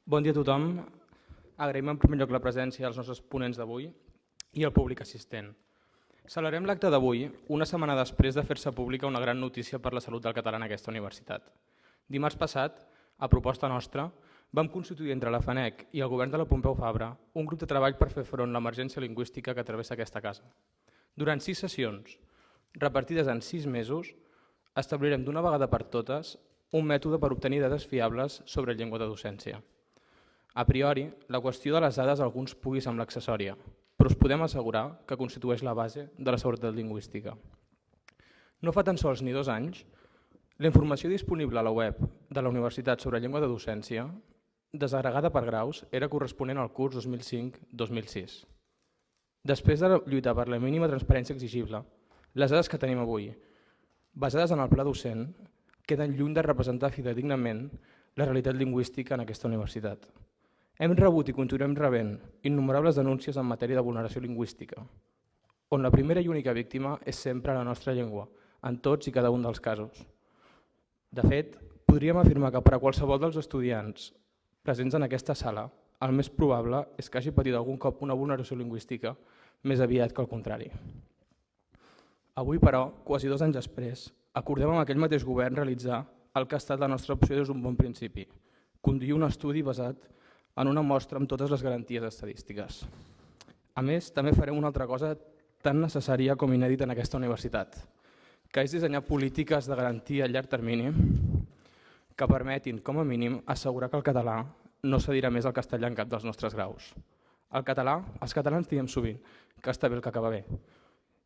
Bon dia a tothom. Agraïm en primer lloc la presència dels nostres ponents d'avui i el públic assistent. Celebrem l'acte d'avui una setmana després de fer-se pública una gran notícia per la salut del català en aquesta universitat. Dimarts passat, a proposta nostra, vam constituir entre la FANEC i el govern de la Pompeu Fabra un grup de treball per fer front a l'emergència lingüística que travessa aquesta casa. Durant 6 sessions, repartides en 6 mesos, establirem d'una vegada per totes un mètode per obtenir dades fiables sobre llengua de docència. A priori, la qüestió de les dades a alguns pugui semblar accessòria, però us podem assegurar que constitueix la base de la seguretat lingüística. No fa tan sols ni 2 anys, la informació disponible a la web de la Universitat sobre llengua de docència, desagregada per graus, era corresponent al curs 2005-2006. Després de lluitar per la mínima transparència exigible, les dades que tenim avui, basades en el pla docent, queden lluny de representar fidedignament la realitat lingüística en aquesta universitat. Hem rebut i continuem rebent innumerables denúncies en matèria de vulneració lingüística, on la primera i única víctima és sempre la nostra llengua, en tots i cada un dels casos. De fet, podríem afirmar que per a qualsevol dels estudiants presents en aquesta sala, el més probable és que hagi patit algun cop una vulneració lingüística més aviat que el contrari. Avui, però, quasi 2 anys després, acordem amb aquell mateix govern realitzar el que ha estat la nostra opció des d'un bon principi, conduir un estudi basat en una mostra amb totes les garanties estadístiques. A més, també farem una altra cosa tan necessària com inèdita en aquesta universitat, que és dissenyar polítiques de garantia a llarg termini que permetin, com a mínim, assegurar que el català no cedirà més al castellà en cap dels nostres graus. Els catalans diem sovint que està bé el que acaba bé.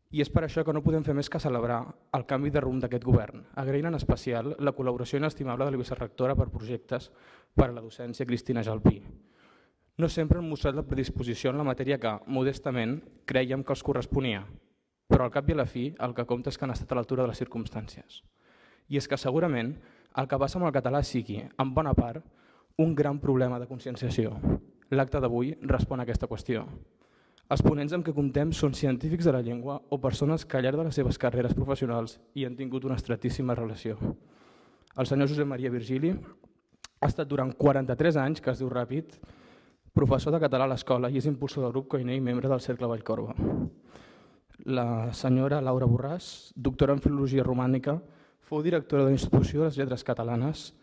I és per això que no podem fer més que celebrar el canvi de rumb d'aquest govern, agraint en especial la col·laboració inestimable de la vicerectora per projectes per a la docència Cristina Jalpí. No sempre han mostrat la predisposició en la matèria que, modestament, crèiem que els corresponia, però al cap i a la fi el que compta és que han estat a l'altura de les circumstàncies. I és que segurament el que passa amb el català sigui, en bona part, un gran problema de conscienciació. L'acte d'avui respon a aquesta qüestió. Els ponents amb què comptem són científics de la llengua o persones que al llarg de les seves carreres professionals hi han tingut una estretíssima relació. El senyor Josep Maria Virgili ha estat durant 43 anys, que es diu ràpid, professor de català a l'escola i és impulsor del grup Coiner i membre del Cercle Vallcorba. La senyora Laura Borràs, doctora en Filologia Romànica, fou directora de l'Institució de les Lletres Catalanes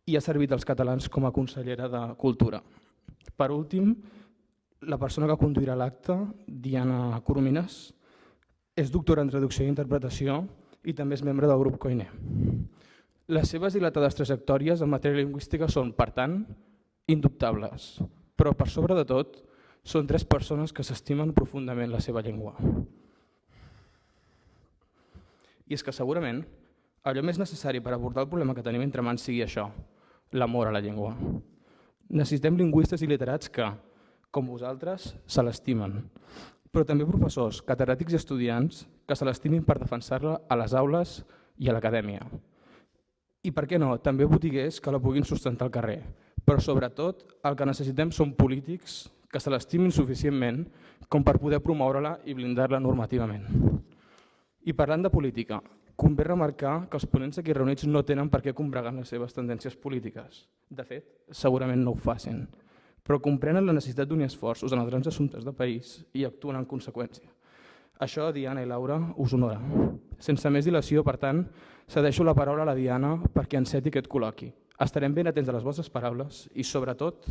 i ha servit als catalans com a consellera de Cultura. Per últim, la persona que conduirà l'acte, Diana Coromines, és doctora en Traducció i Interpretació i també és membre del grup Coiner. Les seves dilatades trajectòries en matèria lingüística són, per tant, indubtables, però per sobre de tot són 3 persones que s'estimen profundament la seva llengua. I és que segurament allò més necessari per abordar el problema que tenim entre mans sigui això, l'amor a la llengua. Necessitem lingüistes i literats que, com vosaltres, se l'estimen, però també professors, catedràtics i estudiants que se l'estimin per defensar-la a les aules i a l'acadèmia. I per què no, també botiguers que la puguin sustentar al carrer, però sobretot el que necessitem són polítics que se l'estimin suficientment com per poder promoure-la i blindar-la normativament. I parlant de política, convé remarcar que els ponents aquí reunits no tenen per què combregar les seves tendències polítiques. De fet, segurament no ho facin, però comprenen la necessitat d'unir esforços en els grans assumptes del país i actuen en conseqüència. Això, Diana i Laura, us honora. Sense més dilació, per tant, cedeixo la paraula a la Diana perquè enceti aquest col·loqui. Estarem ben atents a les vostres paraules i, sobretot,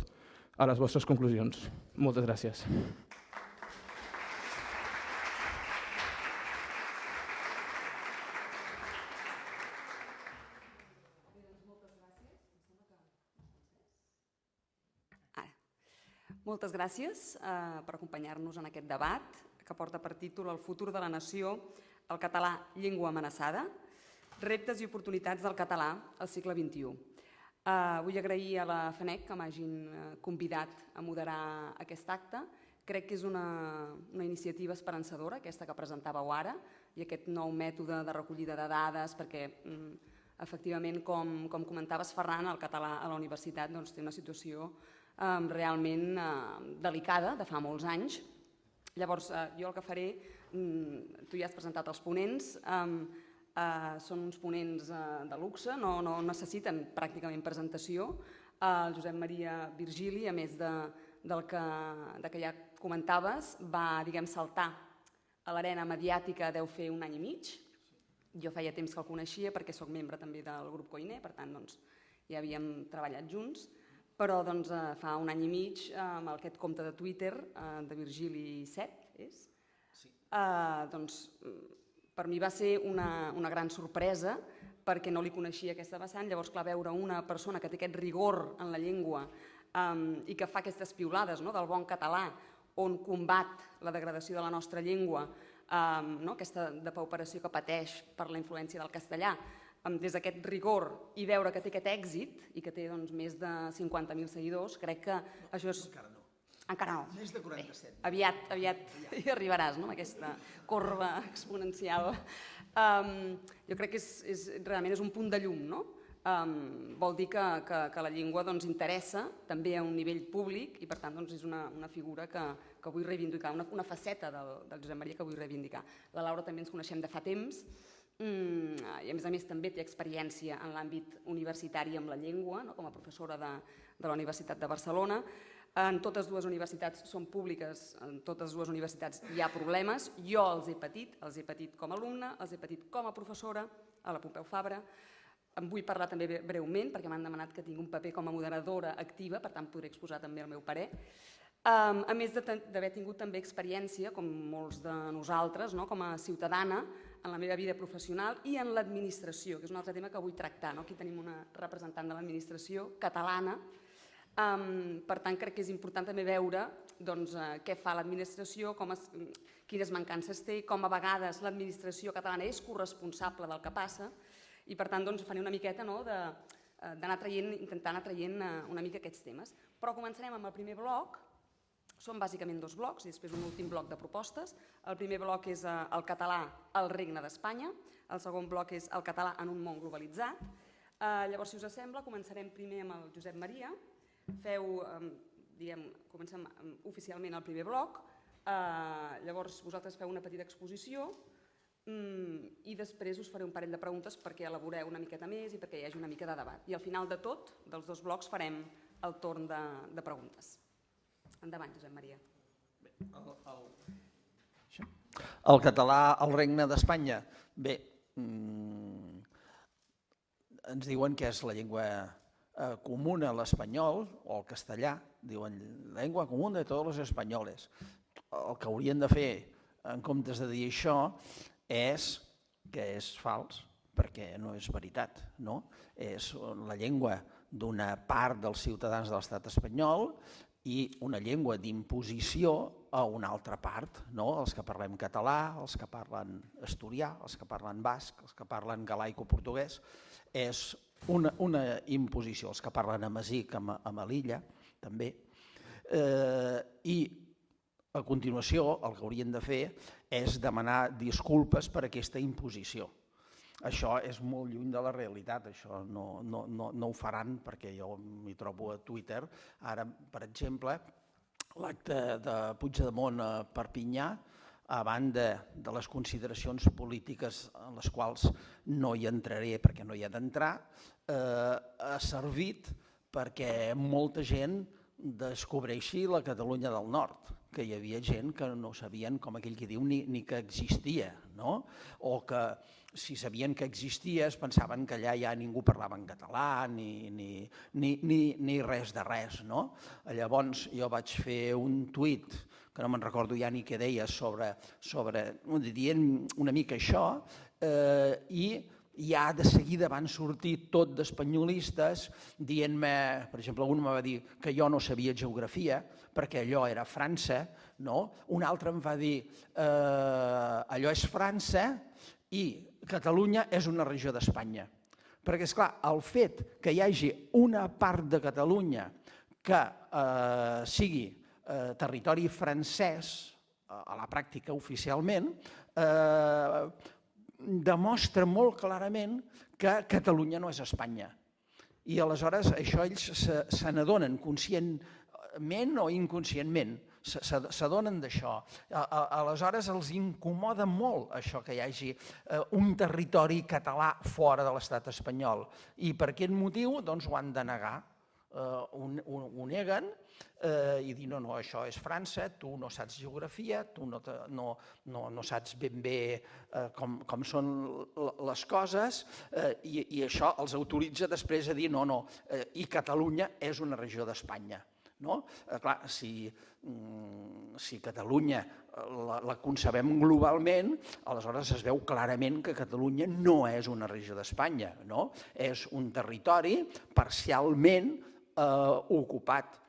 a les vostres conclusions. Moltes gràcies. Moltes gràcies per acompanyar-nos en aquest debat que porta per títol El futur de la nació, el català llengua amenaçada, reptes i oportunitats del català al segle XXI. Vull agrair a la FANEC que m'hagin convidat a moderar aquest acte. Crec que és una iniciativa esperançadora, aquesta que presentàveu ara, i aquest nou mètode de recollida de dades, perquè efectivament, com comentaves, Ferran, el català a la universitat té una situació realment delicada de fa molts anys. Llavors, jo el que faré, tu ja has presentat els ponents, són uns ponents de luxe, no necessiten pràcticament presentació. el Josep Maria Virgili, a més del que ja comentaves, va, diguem, saltar a l'arena mediàtica deu fer 1 any i mig. Jo feia temps que el coneixia perquè sóc membre també del grup Koiné, per tant ja havíem treballat junts, però fa 1 any i mig amb aquest compte de Twitter de Virgili 7, per mi va ser una gran sorpresa perquè no li coneixia aquesta vessant. Llavors, clar, veure una persona que té aquest rigor en la llengua i que fa aquestes piulades del bon català, on combat la degradació de la nostra llengua, aquesta depauperació que pateix per la influència del castellà, des d'aquest rigor i veure que té aquest èxit i que té més de 50.000 seguidors, crec que això és... Encara no. Més de 47. Aviat hi arribaràs, amb aquesta corba exponencial. Jo crec que realment és un punt de llum, no? Vol dir que la llengua interessa també a un nivell públic i per tant és una figura que vull reivindicar, una faceta del Josep Maria que vull reivindicar. La Laura també ens coneixem de fa temps i a més també té experiència en l'àmbit universitari amb la llengua, com a professora de la Universitat de Barcelona. En totes dues universitats són públiques, en totes dues universitats hi ha problemes. Jo els he patit com a alumne, els he patit com a professora a la Pompeu Fabra. En vull parlar també breument perquè m'han demanat que tingui un paper com a moderadora activa, per tant podré exposar també el meu parer. A més d'haver tingut també experiència, com molts de nosaltres, com a ciutadana, en la meva vida professional i en l'administració, que és un altre tema que vull tractar. Aquí tenim una representant de l'administració catalana. Per tant, crec que és important també veure què fa l'administració, quines mancances té, com a vegades l'administració catalana és corresponsable del que passa i per tant faré una miqueta intentar anar traient una mica aquests temes. Però començarem amb el primer bloc. Són bàsicament 2 blocs i després un últim bloc de propostes. El primer bloc és el català al Regne d'Espanya, el segon bloc és el català en un món globalitzat. Llavors, si us sembla, començarem primer amb el Josep Maria. Comencem oficialment el primer bloc, llavors vosaltres feu una petita exposició i després us faré un parell de preguntes perquè elaboreu una miqueta més i perquè hi hagi una mica de debat. I al final de tot, dels 2 blocs, farem el torn de preguntes. Endavant, Josep Maria. El català al Regne d'Espanya. Bé, ens diuen que és la llengua comuna a l'espanyol o al castellà, diuen llengua comuna de tots els espanyoles. El que haurien de fer, en comptes de dir això, és que és fals, perquè no és veritat, no? És la llengua d'una part dels ciutadans de l'estat espanyol i una llengua d'imposició a una altra part, no? Els que parlem català, els que parlen asturià, els que parlen basc, els que parlen galaico-portuguès, és una imposició, els que parlen amazic a Melilla, també. I a continuació el que haurien de fer és demanar disculpes per aquesta imposició. Això és molt lluny de la realitat, això no ho faran perquè jo m'hi trobo a Twitter. Ara, per exemple, l'acte de Puigdemont a Perpinyà, a banda de les consideracions polítiques en les quals no hi entraré perquè no hi ha d'entrar, ha servit perquè molta gent descobreixi la Catalunya del Nord, que hi havia gent que no sabien, com aquell que diu, ni que existia, no? O que si sabien que existia es pensaven que allà ja ningú parlava en català ni res de res, no? Llavors jo vaig fer un tuit, que no me'n recordo ja ni què deia, dient una mica això, i ja de seguida van sortir tot d'espanyolistes dient-me, per exemple, un me va dir que jo no sabia geografia perquè allò era França, no? Un altre em va dir allò és França i Catalunya és una regió d'Espanya. Perquè, esclar, el fet que hi hagi una part de Catalunya que sigui territori francès, a la pràctica oficialment, demostra molt clarament que Catalunya no és Espanya. I aleshores això ells se n'adonen conscientment o inconscientment, s'adonen d'això. Aleshores els incomoda molt això que hi hagi un territori català fora de l'estat espanyol. I per aquest motiu doncs ho han de negar. ho neguen i dir no, això és França, tu no saps geografia, tu no saps ben bé com són les coses i això els autoritza després a dir no, i Catalunya és una regió d'Espanya. Clar, si Catalunya la concebem globalment, aleshores es veu clarament que Catalunya no és una regió d'Espanya, és un territori parcialment ocupat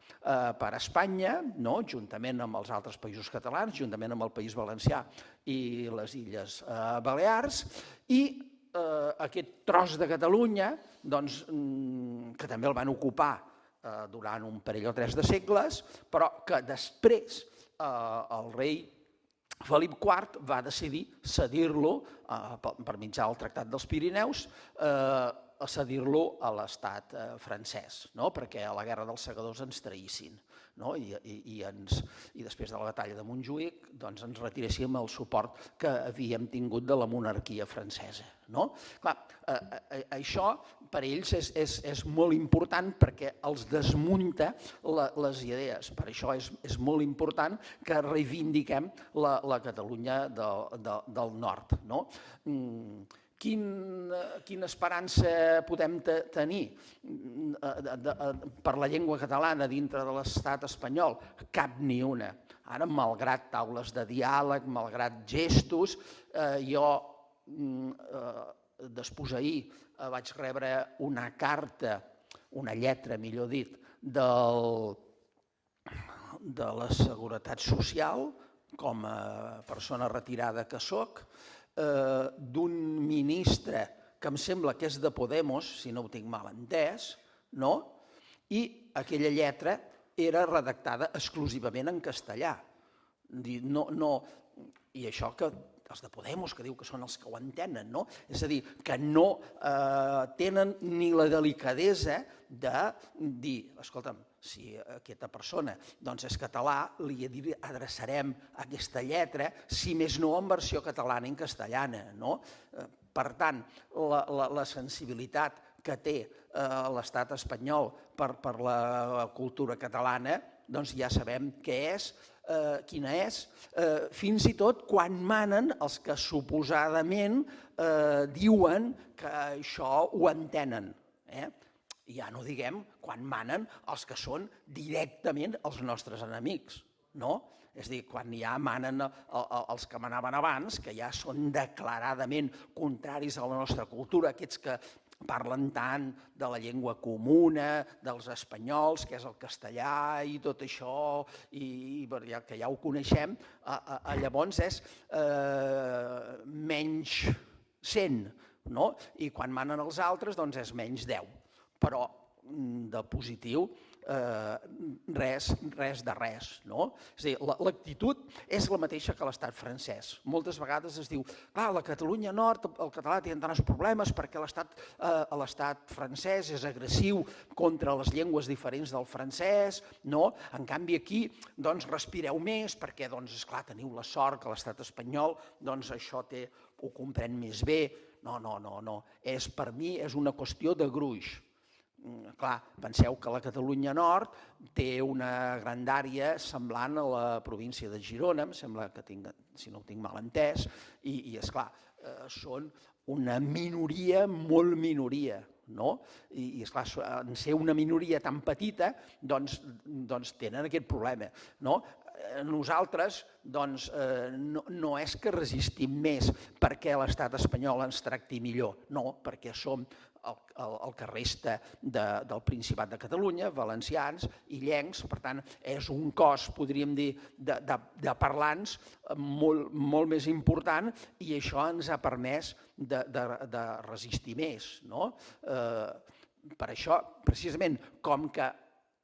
per Espanya, juntament amb els altres països catalans, juntament amb el País Valencià i les Illes Balears, i aquest tros de Catalunya, que també el van ocupar durant un parell o tres de segles, però que després el rei Felip IV va decidir cedir-lo, per mitjà del Tractat dels Pirineus, a cedir-lo a l'estat francès, perquè a la Guerra dels Segadors ens traïssin i després de la batalla de Montjuïc ens retiréssim el suport que havíem tingut de la monarquia francesa. Clar, això per ells és molt important perquè els desmunta les idees. Per això és molt important que reivindiquem la Catalunya del nord. Quina esperança podem tenir per la llengua catalana dintre de l'estat espanyol? Cap ni una. Ara, malgrat taules de diàleg, malgrat gestos, jo ahir vaig rebre una carta, una lletra, millor dit, de la Seguretat Social, com a persona retirada que soc, d'un ministre que em sembla que és de Podemos, si no ho tinc mal entès, i aquella lletra era redactada exclusivament en castellà. I això que els de Podemos, que diu que són els que ho entenen, és a dir, que no tenen ni la delicadesa de dir, escolta'm, si aquesta persona és català, li adreçarem aquesta lletra, si més no en versió catalana i en castellana. Per tant, la sensibilitat que té l'estat espanyol per la cultura catalana, ja sabem quina és, fins i tot quan manen els que suposadament diuen que això ho entenen. Ja no diguem quan manen els que són directament els nostres enemics. És a dir, quan ja manen els que manaven abans, que ja són declaradament contraris a la nostra cultura, aquests que parlen tant de la llengua comuna, dels espanyols, que és el castellà i tot això, que ja ho coneixem, llavors és menys 100, i quan manen els altres és menys 10. Però de positiu res de res. És a dir, l'actitud és la mateixa que l'estat francès. Moltes vegades es diu, clar, a la Catalunya Nord el català té tants problemes perquè l'estat francès és agressiu contra les llengües diferents del francès, en canvi aquí respireu més perquè, esclar, teniu la sort que l'estat espanyol això ho comprèn més bé. No. Per mi és una qüestió de gruix. Clar, penseu que la Catalunya Nord té una grandària semblant a la província de Girona, em sembla que, si no ho tinc mal entès, i esclar, són una minoria, molt minoria, i esclar, en ser una minoria tan petita, tenen aquest problema. Nosaltres no és que resistim més perquè l'estat espanyol ens tracti millor, no, perquè som el que resta del Principat de Catalunya, valencians, illencs, per tant, és un cos, podríem dir, de parlants molt més important i això ens ha permès de resistir més. Per això, precisament, com que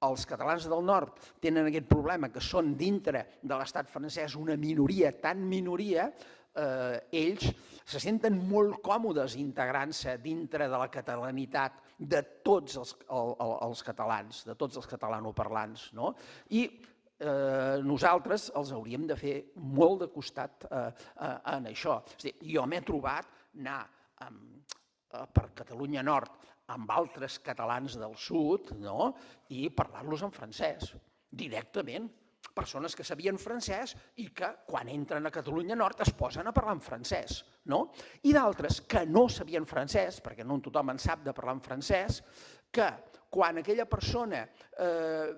els catalans del nord tenen aquest problema que són dintre de l'estat francès una minoria, tan minoria, ells se senten molt còmodes integrant-se dintre de la catalanitat de tots els catalans, de tots els catalanoparlants. I nosaltres els hauríem de fer molt de costat en això. Jo m'he trobat anar per Catalunya Nord amb altres catalans del sud, no? I parlar-los en francès, directament. Persones que sabien francès i que quan entren a Catalunya Nord es posen a parlar en francès, no? I d'altres que no sabien francès, perquè no tothom en sap de parlar en francès, que quan aquella persona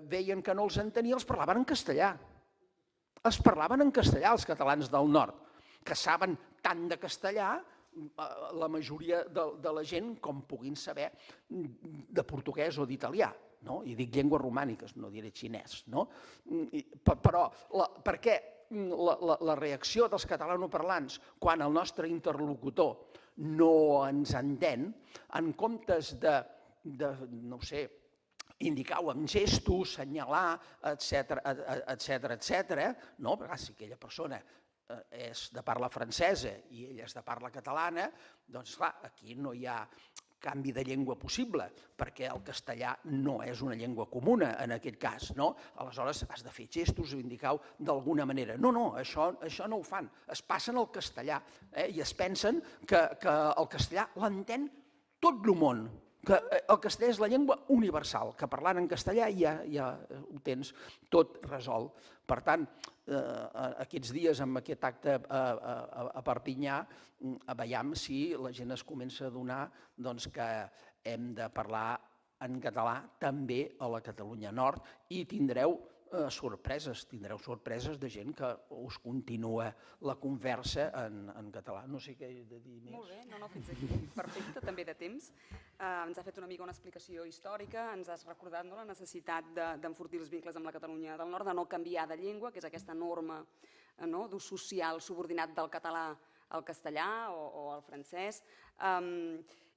veien que no els entenia, els parlaven en castellà. Els parlaven en castellà, els catalans del nord, que saben tant de castellà la majoria de la gent com puguin saber de portuguès o d'italià. No? I dic llengües romàniques, no diré xinès. No? Però per què la reacció dels catalanoparlants quan el nostre interlocutor no ens entén, en comptes de no ho sé, indicar-ho amb gestos, senyalar, etc., no? Perquè si aquella persona és de parla francesa i ella és de parla catalana, doncs clar, aquí no hi ha canvi de llengua possible, perquè el castellà no és una llengua comuna en aquest cas, no? Aleshores has de fer gestos o indicar-ho d'alguna manera. No, això no ho fan, es passen al castellà i es pensen que el castellà l'entén tot el món, que el castellà és la llengua universal, que parlant en castellà ja ho tens tot resolt. Per tant, aquests dies amb aquest acte a Perpinyà, veiem si la gent es comença a adonar que hem de parlar en català també a la Catalunya Nord i tindreu sorpreses de gent que us continua la conversa en català. No sé què he de dir més. Molt bé, no, fins aquí. Perfecte, també de temps. Ens ha fet una mica una explicació històrica, ens has recordat la necessitat d'enfortir els vincles amb la Catalunya del Nord, de no canviar de llengua, que és aquesta norma d'ús social subordinat del català al castellà o al francès.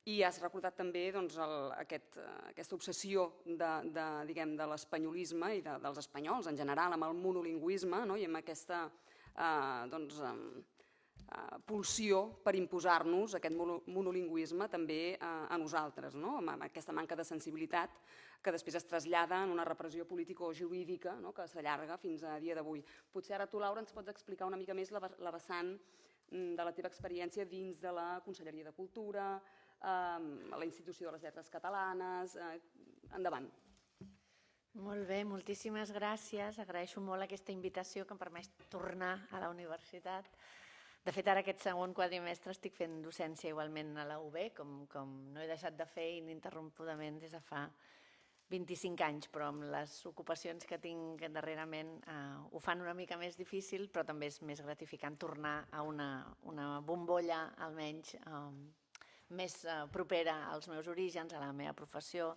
I has recordat també aquesta obsessió de l'espanyolisme i dels espanyols en general amb el monolingüisme i amb aquesta pulsió per imposar-nos aquest monolingüisme també a nosaltres, amb aquesta manca de sensibilitat que després es trasllada en una repressió político-jurídica que s'allarga fins a dia d'avui. Potser ara tu, Laura, ens pots explicar una mica més la vessant de la teva experiència dins de la Conselleria de Cultura, la Institució de les Lletres Catalanes. Endavant. Molt bé, moltíssimes gràcies. Agraeixo molt aquesta invitació que em permet tornar a la universitat. De fet, ara aquest segon quadrimestre estic fent docència igualment a la UB, com no he deixat de fer ininterrompudament des de fa 25 anys, però amb les ocupacions que tinc darrerament ho fan una mica més difícil, però també és més gratificant tornar a una bombolla, almenys, més propera als meus orígens, a la meva professió.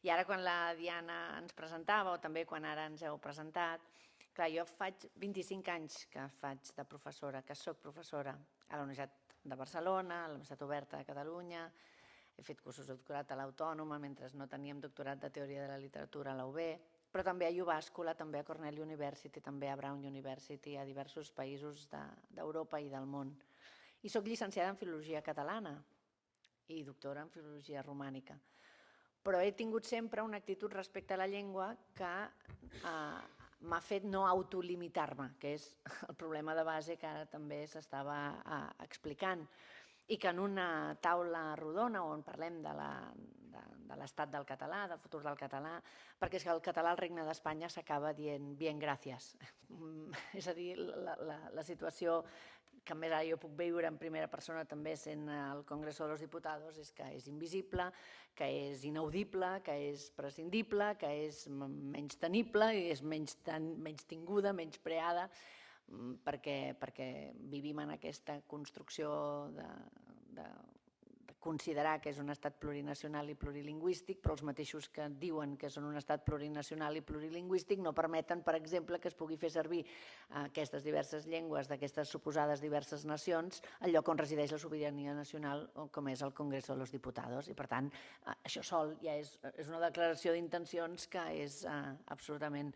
I ara quan la Diana ens presentava, o també quan ara ens heu presentat, clar, jo faig 25 anys que faig de professora, que soc professora a la Universitat de Barcelona, a la Universitat Oberta de Catalunya. He fet cursos de doctorat a l'Autònoma, mentre no teníem doctorat de Teoria de la Literatura a la UB, però també a Iubàscola, també a Cornell University, també a Brown University, a diversos països d'Europa i del món. I soc llicenciada en Filologia Catalana i doctora en Filologia Romànica. Però he tingut sempre una actitud respecte a la llengua que m'ha fet no autolimitar-me, que és el problema de base que ara també s'estava explicant, i que en una taula rodona on parlem de l'estat del català, del futur del català, perquè és que el català al Regne d'Espanya s'acaba dient bien gracias. És a dir, la situació que més ara jo puc veure en primera persona també sent al Congreso de los Diputados és que és invisible, que és inaudible, que és prescindible, que és menystenible i és menystinguda, menyspreada, perquè vivim en aquesta construcció de considerar que és un estat plurinacional i plurilingüístic, però els mateixos que diuen que són un estat plurinacional i plurilingüístic no permeten, per exemple, que es pugui fer servir aquestes diverses llengües d'aquestes suposades diverses nacions al lloc on resideix la sobirania nacional, com és el Congreso de los Diputados. I, per tant, això sol ja és una declaració d'intencions que és absolutament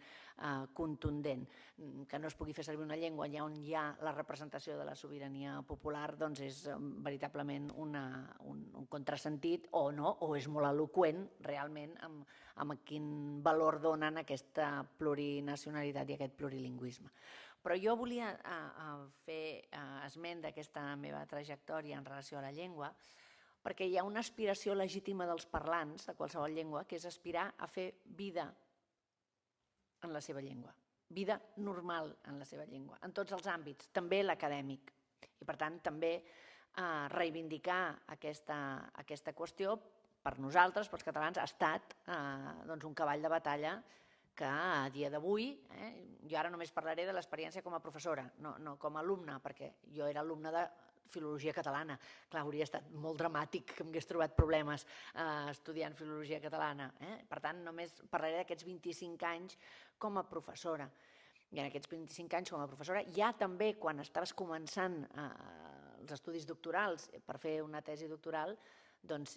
contundent. Que no es pugui fer servir una llengua allà on hi ha la representació de la sobirania popular doncs és veritablement un contrasentit o no, o és molt eloqüent realment amb quin valor donen aquesta plurinacionalitat i aquest plurilingüisme. Però jo volia fer esment d'aquesta meva trajectòria en relació a la llengua perquè hi ha una aspiració legítima dels parlants de qualsevol llengua, que és aspirar a fer vida en la seva llengua, vida normal en la seva llengua, en tots els àmbits, també l'acadèmic. I per tant, també reivindicar aquesta qüestió per nosaltres, pels catalans, ha estat un cavall de batalla que a dia d'avui, jo ara només parlaré de l'experiència com a professora, no com a alumna, perquè jo era alumna de filologia catalana. Clar, hauria estat molt dramàtic que m'hagués trobat problemes estudiant filologia catalana. Per tant, només parlaré d'aquests 25 anys com a professora. I en aquests 25 anys com a professora, ja també quan estaves començant els estudis doctorals per fer una tesi doctoral, doncs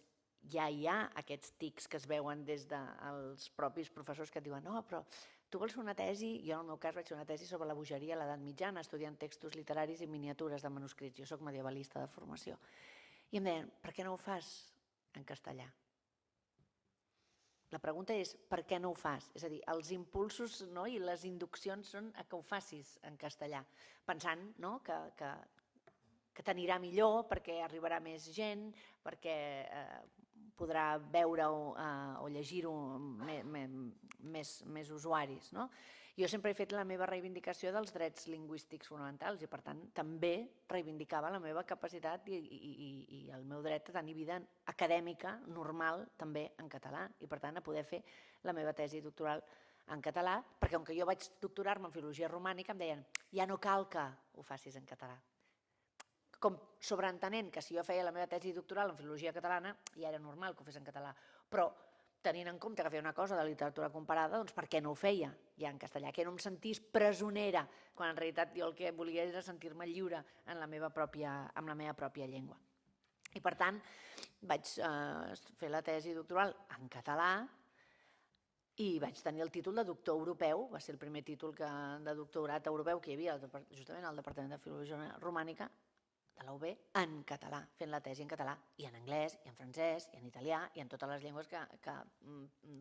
ja hi ha aquests tics que es veuen des dels propis professors que et diuen no, però tu vols fer una tesi, jo en el meu cas vaig fer una tesi sobre la bogeria a l'edat mitjana, estudiant textos literaris i miniatures de manuscrits. Jo soc medievalista de formació. I em deien, per què no ho fas en castellà? La pregunta és, per què no ho fas? És a dir, els impulsos i les induccions són a que ho facis en castellà, pensant que t'anirà millor, perquè arribarà més gent, perquè podrà veure-ho o llegir-ho més usuaris. Jo sempre he fet la meva reivindicació dels drets lingüístics fonamentals i, per tant, també reivindicava la meva capacitat i el meu dret a tenir vida acadèmica normal també en català i, per tant, a poder fer la meva tesi doctoral en català, perquè com que jo vaig doctorar-me en filologia romànica em deien ja no cal que ho facis en català. Com sobreentenent que si jo feia la meva tesi doctoral en filologia catalana ja era normal que ho fes en català, però tenint en compte que feia una cosa de literatura comparada, doncs per què no ho feia ja en castellà? Que no em sentís presonera, quan en realitat jo el que volia era sentir-me lliure en la meva pròpia llengua. I per tant vaig fer la tesi doctoral en català i vaig tenir el títol de doctor europeu, va ser el primer títol de doctorat europeu que hi havia justament al Departament de Filologia Romànica, de la UB, en català, fent la tesi en català, i en anglès, i en francès, i en italià, i en totes les llengües que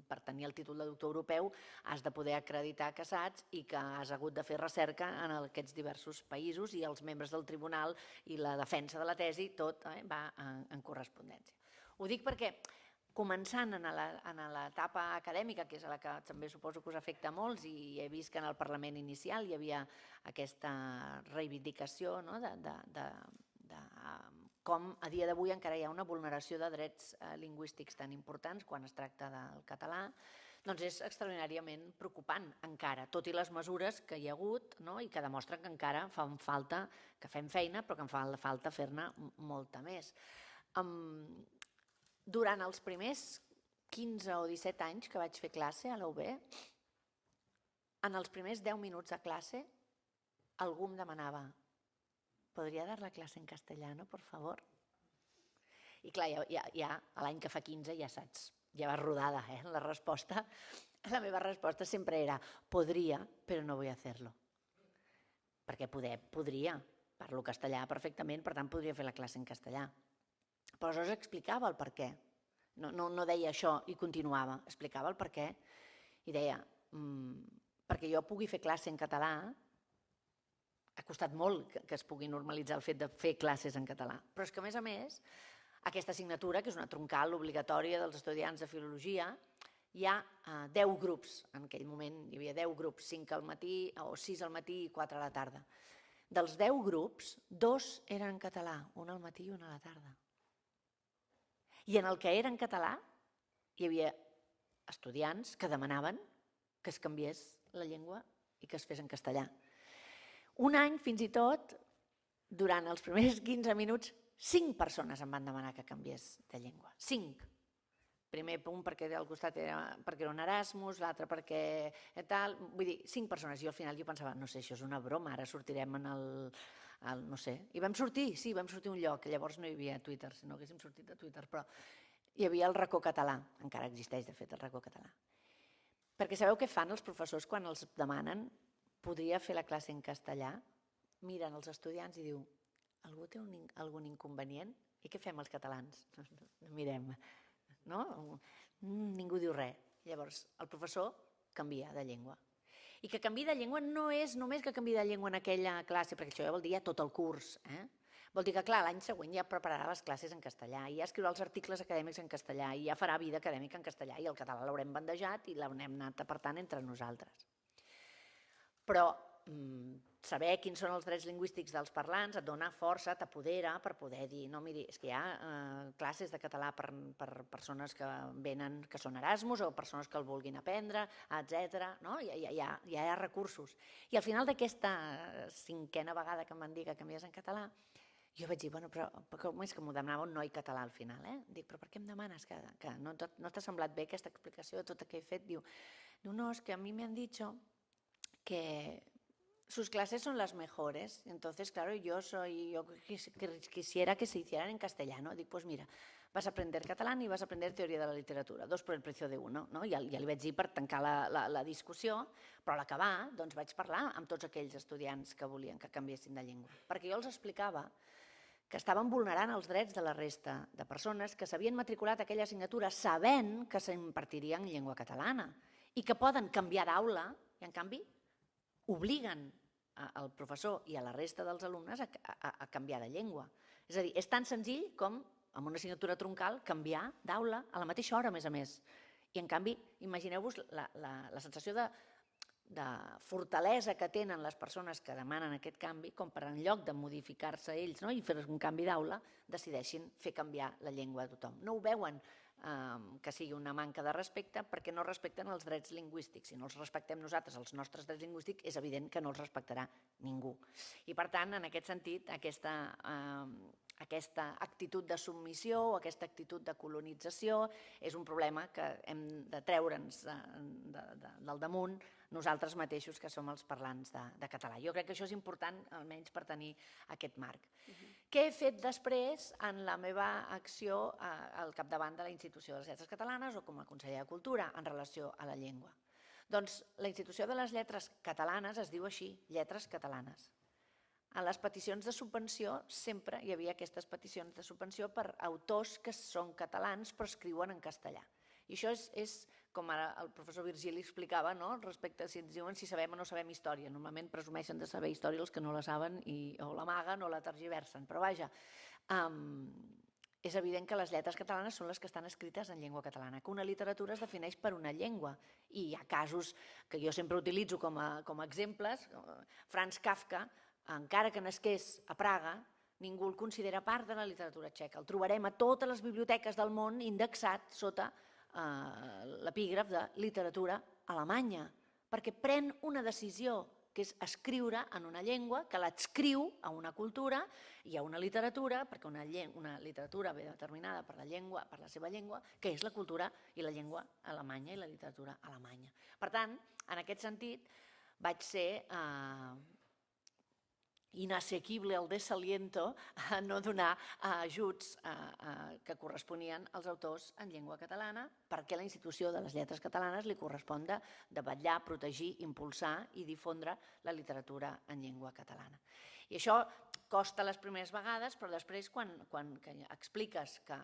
per tenir el títol de doctor europeu has de poder acreditar que saps i que has hagut de fer recerca en aquests diversos països i els membres del tribunal i la defensa de la tesi, tot va en correspondència. Ho dic perquè començant en l'etapa acadèmica, que és la que també suposo que us afecta a molts, i he vist que en el Parlament inicial hi havia aquesta reivindicació de com a dia d'avui encara hi ha una vulneració de drets lingüístics tan importants quan es tracta del català, doncs és extraordinàriament preocupant encara, tot i les mesures que hi ha hagut i que demostren que encara fan falta, que fem feina, però que en fa falta fer-ne molta més. Durant els primers 15 o 17 anys que vaig fer classe a la UB, en els primers 10 minuts de classe, algú em demanava ¿podría dar la clase en castellano, por favor? I clar, ja l'any que fa 15 ja saps, ja vas rodada, la resposta. La meva resposta sempre era podria, però no voy a hacerlo. Perquè podria, parlo castellà perfectament, per tant podria fer la classe en castellà. Però aleshores explicava el per què. No deia això i continuava, explicava el per què i deia, perquè jo pugui fer classe en català, ha costat molt que es pugui normalitzar el fet de fer classes en català. Però és que, a més, aquesta assignatura, que és una troncal obligatòria dels estudiants de filologia, hi ha 10 grups. En aquell moment hi havia 10 grups, 5 al matí o 6 al matí i 4 a la tarda. Dels 10 grups, 2 eren en català, un al matí i un a la tarda. I en el que era en català hi havia estudiants que demanaven que es canviés la llengua i que es fes en castellà. Un any, fins i tot, durant els primers 15 minuts, 5 persones em van demanar que canviés de llengua. 5. Primer punt perquè al costat era un Erasmus, l'altre perquè tal... Vull dir, 5 persones. I al final jo pensava, no sé, això és una broma, ara sortirem en el... no sé. I vam sortir, sí, vam sortir un lloc, que llavors no hi havia Twitter, si no haguéssim sortit de Twitter, però hi havia el racó català, encara existeix, de fet, el racó català. Perquè sabeu què fan els professors quan els demanen podria fer la classe en castellà? Miren els estudiants i diu, algú té algun inconvenient? I què fem els catalans? Mirem, no? Ningú diu res. Llavors, el professor canvia de llengua. I que canvi de llengua no és només que canvi de llengua en aquella classe, perquè això ja vol dir tot el curs. Vol dir que, clar, l'any següent ja prepararà les classes en castellà, i ja escriurà els articles acadèmics en castellà, i ja farà vida acadèmica en castellà, i el català l'haurem bandejat i l'haurem anat apartant entre nosaltres. Però saber quins són els drets lingüístics dels parlants et dona força, t'apodera per poder dir, no, miri, és que hi ha classes de català per persones que venen, que són Erasmus, o persones que el vulguin aprendre, etc. No? Ja hi ha recursos. I al final d'aquesta 5a vegada que em van dir que canviés en català, jo vaig dir, bueno, però com és que m'ho demanava un noi català al final, eh? Dic, però per què em demanes que no t'ha semblat bé aquesta explicació de tot el que he fet? Diu, no, es que a mí me han dicho que sus clases son las mejores, entonces, claro, yo quisiera que se hicieran en castellano. Dic, pues mira, vas a aprender catalán y vas a aprender teoría de la literatura, 2 por el precio de 1. No? Ja li vaig dir per tancar la discussió, però a l'acabar doncs, vaig parlar amb tots aquells estudiants que volien que canviessin de llengua, perquè jo els explicava que estaven vulnerant els drets de la resta de persones que s'havien matriculat a aquella assignatura sabent que s'impartiria en llengua catalana i que poden canviar d'aula i, en canvi, obliguen al professor i a la resta dels alumnes a canviar de llengua. És a dir, és tan senzill com, amb una assignatura troncal, canviar d'aula a la mateixa hora, a més. I, en canvi, imagineu-vos la sensació de fortalesa que tenen les persones que demanen aquest canvi, com per en lloc de modificar-se ells i fer un canvi d'aula, decideixin fer canviar la llengua a tothom. No ho veuen que sigui una manca de respecte perquè no respecten els drets lingüístics. Si no els respectem nosaltres, els nostres drets lingüístics, és evident que no els respectarà ningú. I per tant, en aquest sentit, aquesta actitud de submissió o aquesta actitud de colonització és un problema que hem de treure'ns del damunt nosaltres mateixos que som els parlants de català. Jo crec que això és important, almenys per tenir aquest marc. Què he fet després en la meva acció al capdavant de la Institució de les Lletres Catalanes o com a conseller de Cultura en relació a la llengua? Doncs la Institució de les Lletres Catalanes es diu així, Lletres Catalanes. En les peticions de subvenció sempre hi havia aquestes peticions de subvenció per autors que són catalans però escriuen en castellà. I això és com ara el professor Virgili explicava, respecte a si ens diuen si sabem o no sabem història. Normalment presumeixen de saber història els que no la saben o l'amaguen o la tergiversen. Però vaja, és evident que les lletres catalanes són les que estan escrites en llengua catalana, que una literatura es defineix per una llengua. I hi ha casos que jo sempre utilitzo com a exemples. Franz Kafka, encara que nasqués a Praga, ningú el considera part de la literatura txeca. El trobarem a totes les biblioteques del món indexat sota l'epígraf de literatura alemanya, perquè pren una decisió, que és escriure en una llengua que l'adscriu a una cultura i a una literatura, perquè una literatura ve determinada per la seva llengua, que és la cultura i la llengua alemanya i la literatura alemanya. Per tant, en aquest sentit, vaig ser inassequible el desaliento a no donar ajuts que corresponien als autors en llengua catalana perquè a la Institució de les Lletres Catalanes li correspon de vetllar, protegir, impulsar i difondre la literatura en llengua catalana. I això costa les primeres vegades, però després quan expliques que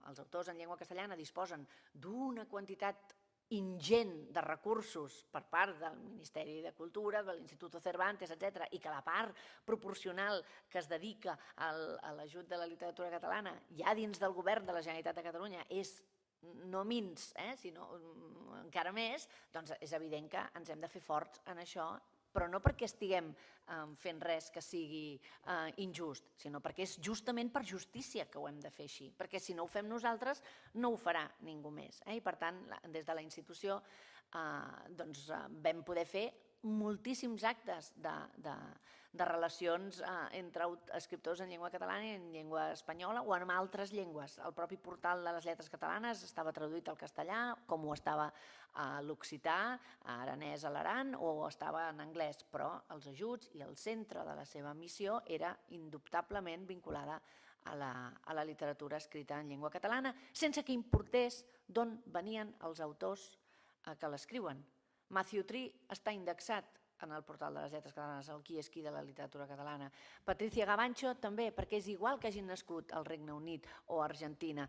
els autors en llengua castellana disposen d'una quantitat ingent de recursos per part del Ministeri de Cultura, de l'Institut Cervantes, etc., i que la part proporcional que es dedica a l'ajut de la literatura catalana ja dins del govern de la Generalitat de Catalunya és no mins, sinó encara més, doncs és evident que ens hem de fer forts en això, però no perquè estiguem fent res que sigui injust, sinó perquè és justament per justícia que ho hem de fer així, perquè si no ho fem nosaltres no ho farà ningú més. I per tant, des de la institució vam poder fer moltíssims actes de relacions entre escriptors en llengua catalana i en llengua espanyola o en altres llengües. El propi portal de les lletres catalanes estava traduït al castellà, com ho estava a l'occità, a aranès a l'Aran, o estava en anglès, però els ajuts i el centre de la seva missió era indubtablement vinculada a la literatura escrita en llengua catalana, sense que importés d'on venien els autors que l'escriuen. Matthew Tree està indexat en el portal de les lletres catalanes, el qui és qui de la literatura catalana. Patricia Gavancho també, perquè és igual que hagin nascut al Regne Unit o a Argentina.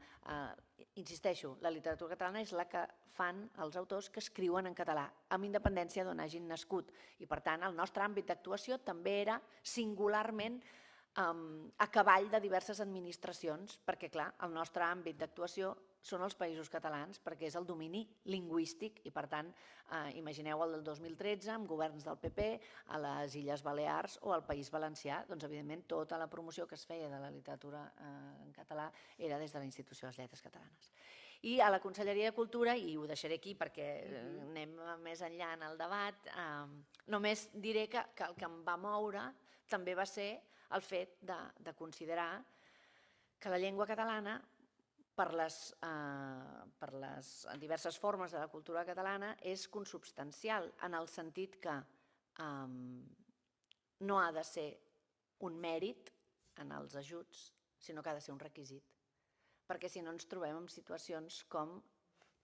Insisteixo, la literatura catalana és la que fan els autors que escriuen en català, amb independència d'on hagin nascut. I per tant, el nostre àmbit d'actuació també era singularment a cavall de diverses administracions, perquè clar, el nostre àmbit d'actuació són els països catalans, perquè és el domini lingüístic i per tant, imagineu el del 2013 amb governs del PP a les Illes Balears o al País Valencià, doncs evidentment tota la promoció que es feia de la literatura en català era des de la Institució de les Lletres Catalanes. I a la Conselleria de Cultura, i ho deixaré aquí perquè anem més enllà en el debat, només diré que el que em va moure també va ser el fet de considerar que la llengua catalana, per les diverses formes de la cultura catalana, és consubstancial en el sentit que no ha de ser un mèrit en els ajuts, sinó que ha de ser un requisit. Perquè si no ens trobem en situacions com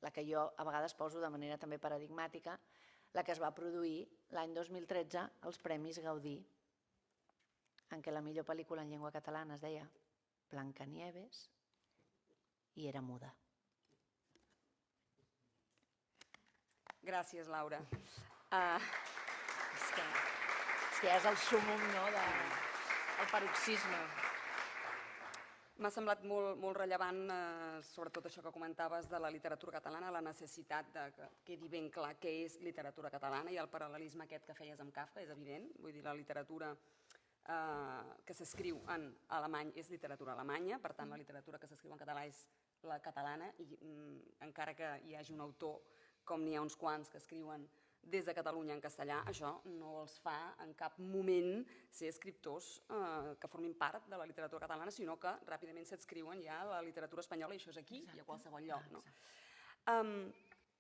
la que jo a vegades poso de manera també paradigmàtica, la que es va produir l'any 2013 als Premis Gaudí, en què la millor pel·lícula en llengua catalana es deia Blancanieves i era muda. Gràcies, Laura. És que és el súmmum, no?, del paroxisme. M'ha semblat molt rellevant, sobretot això que comentaves de la literatura catalana, la necessitat que quedi ben clar què és literatura catalana i el paral·lelisme aquest que feies amb Kafka és evident. Vull dir, la literatura que s'escriu en alemany és literatura alemanya, per tant la literatura que s'escriu en català és la catalana i encara que hi hagi un autor, com n'hi ha uns quants que escriuen des de Catalunya en castellà, això no els fa en cap moment ser escriptors que formin part de la literatura catalana, sinó que ràpidament s'adscriuen ja a la literatura espanyola i això és aquí i a qualsevol lloc.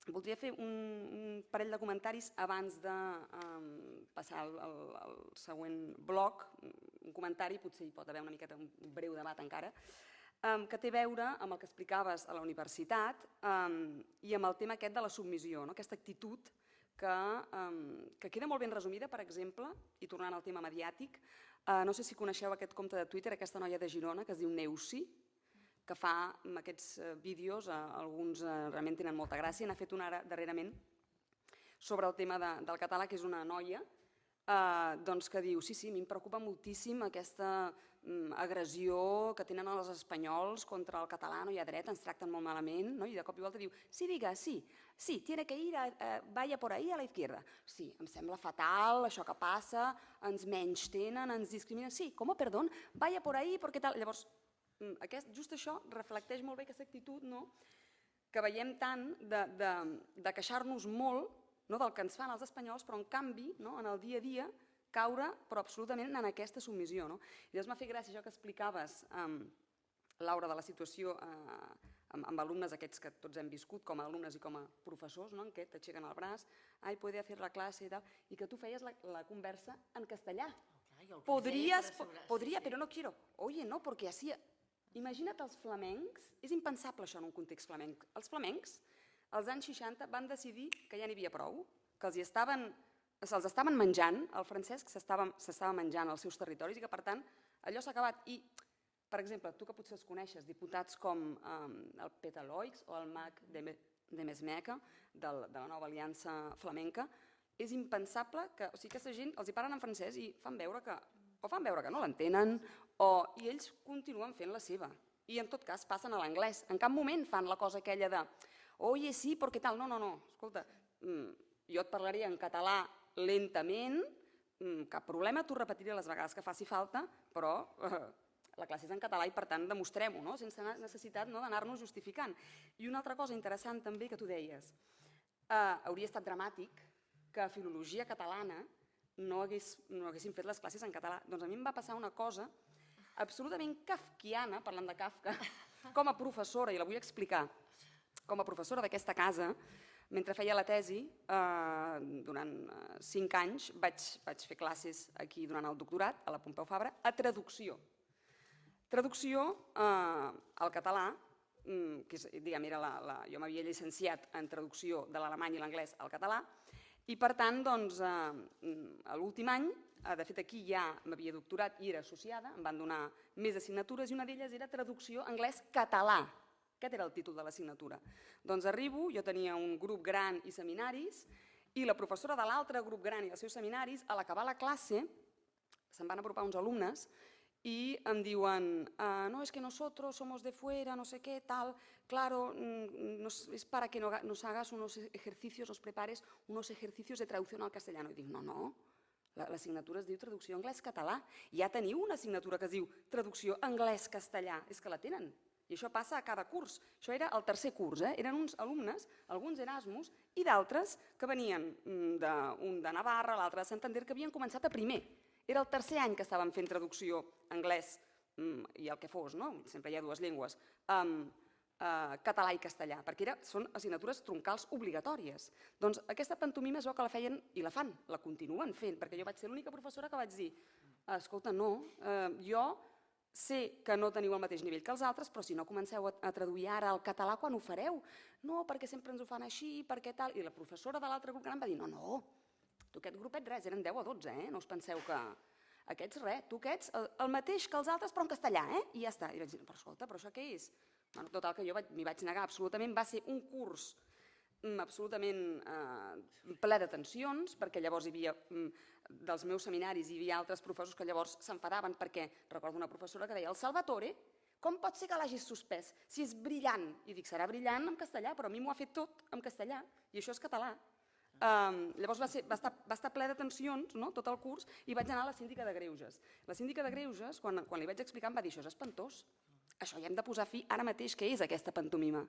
Voldria fer un parell de comentaris abans de passar al següent bloc. Un comentari, potser hi pot haver una miqueta un breu debat encara, que té a veure amb el que explicaves a la universitat i amb el tema aquest de la submissió, aquesta actitud que queda molt ben resumida, per exemple, i tornant al tema mediàtic, no sé si coneixeu aquest compte de Twitter, aquesta noia de Girona que es diu Neusi, que fa aquests vídeos, alguns realment tenen molta gràcia, n'ha fet una ara darrerament sobre el tema del català, que és una noia que diu, sí, a mi em preocupa moltíssim aquesta agressió que tenen els espanyols contra el català, no hi ha dret, ens tracten molt malament, i de cop i volta diu, sí, diga, sí, tiene que ir, vaya por ahí a la izquierda. Sí, em sembla fatal això que passa, ens menystenen, ens discriminen, sí, com, perdón, vaya por ahí, perquè tal... Llavors, just això reflecteix molt bé aquesta actitud que veiem tant de queixar-nos molt del que ens fan els espanyols, però en canvi, en el dia a dia, caure però absolutament en aquesta submissió. I llavors m'ha fet gràcia això que explicaves, Laura, de la situació amb alumnes aquests que tots hem viscut com a alumnes i com a professors, en què t'aixequen el braç, ai, puede hacer la clase i tal, i que tu feies la conversa en castellà. Podria, però no quiero. Oye, no, perquè així... Imagina't els flamencs, és impensable això en un context flamenc. Els flamencs, als anys 60, van decidir que ja n'hi havia prou, que se'ls estaven menjant, el Francesc s'estava menjant als seus territoris i que, per tant, allò s'ha acabat. I, per exemple, tu que potser els coneixes, diputats com el Peter Loix o el Mac de Mesmeca, de la nova aliança flamenca, és impensable que aquesta gent els hi parlen en francès i fan veure que no l'entenen i ells continuen fent la seva. I en tot cas passen a l'anglès. En cap moment fan la cosa aquella de oye, sí, perquè tal. No, escolta, jo et parlaria en català lentament, cap problema, t'ho repetiré les vegades que faci falta, però la classe és en català i per tant demostrem-ho, sense necessitat d'anar-nos justificant. I una altra cosa interessant també que tu deies, hauria estat dramàtic que a filologia catalana no haguessin fet les classes en català. Doncs a mi em va passar una cosa absolutament kafkiana, parlant de Kafka, com a professora, i la vull explicar, com a professora d'aquesta casa, mentre feia la tesi, durant 5 anys, vaig fer classes aquí durant el doctorat, a la Pompeu Fabra, a traducció. Traducció al català, que jo m'havia llicenciat en traducció de l'alemany i l'anglès al català, i per tant, a l'últim any, de fet aquí ja m'havia doctorat i era associada, em van donar més assignatures i una d'elles era traducció anglès-català. Aquest era el títol de l'assignatura. Doncs arribo, jo tenia un grup gran i seminaris i la professora de l'altre grup gran i els seus seminaris, a l'acabar la classe, se'n van apropar uns alumnes y em diuen, no, es que nosotros somos de fuera, no sé qué, tal, claro, es para que nos hagas unos ejercicios, nos prepares unos ejercicios de traducción al castellano. I dic, no, l'assignatura es diu traducció anglès-català. Ja teniu una assignatura que es diu traducció anglès-castellà, és que la tenen. I això passa a cada curs. Això era el tercer curs, eren uns alumnes, alguns Erasmus i d'altres que venien un de Navarra, l'altre de Santander, que havien començat a primer. Era el tercer any que estàvem fent traducció anglès i el que fos, sempre hi ha dues llengües, català i castellà, perquè són assignatures troncals obligatòries. Doncs aquesta pantomima es veu que la feien i la fan, la continuen fent, perquè jo vaig ser l'única professora que vaig dir, escolta, no, jo sé que no teniu el mateix nivell que els altres, però si no comenceu a traduir ara al català, quan ho fareu? No, perquè sempre ens ho fan així, perquè tal... I la professora de l'altre grup gran va dir, no, tu aquest grupet res, eren 10 o 12, no us penseu que... Aquests res, tu aquests el mateix que els altres però en castellà, i ja està. I vaig dir, però escolta, però això què és? Total, que jo m'hi vaig negar absolutament, va ser un curs absolutament ple de tensions, perquè llavors hi havia, dels meus seminaris, hi havia altres professors que llavors s'enfadaven perquè, recordo una professora que deia, el Salvatore, com pot ser que l'hagis suspès? Si és brillant. I dic, serà brillant en castellà, però a mi m'ho ha fet tot en castellà, i això és català. Llavors va estar ple de tensions tot el curs i vaig anar a la síndica de Greuges. La síndica de Greuges, quan li vaig explicar, em va dir, això és espantós, això hi hem de posar fi ara mateix, què és aquesta pantomima?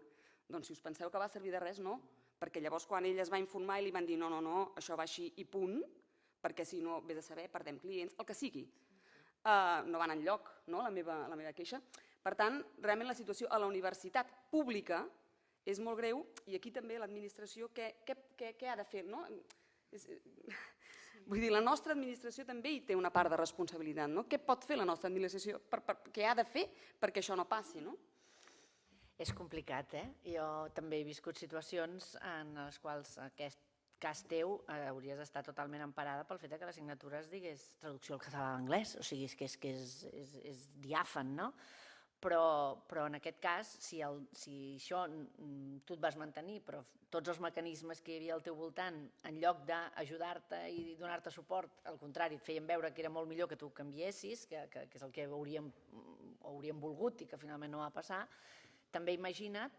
Doncs si us penseu que va servir de res, no, perquè llavors quan ell es va informar i li van dir no, això va així i punt, perquè si no, vés a saber, perdem clients, el que sigui. No van enlloc, la meva queixa. Per tant, realment la situació a la universitat pública és molt greu i aquí també l'administració què ha de fer? Vull dir, la nostra administració també hi té una part de responsabilitat. Què pot fer la nostra administració? Què ha de fer perquè això no passi? És complicat, Jo també he viscut situacions en les quals aquest cas teu hauries d'estar totalment emparada pel fet que l'assignatura es digués traducció al català a l'anglès, o sigui, és que és diàfan, no? Però en aquest cas, si això tu et vas mantenir, però tots els mecanismes que hi havia al teu voltant, en lloc d'ajudar-te i donar-te suport, al contrari, et feien veure que era molt millor que tu canviessis, que és el que hauríem volgut i que finalment no va passar, també imagina't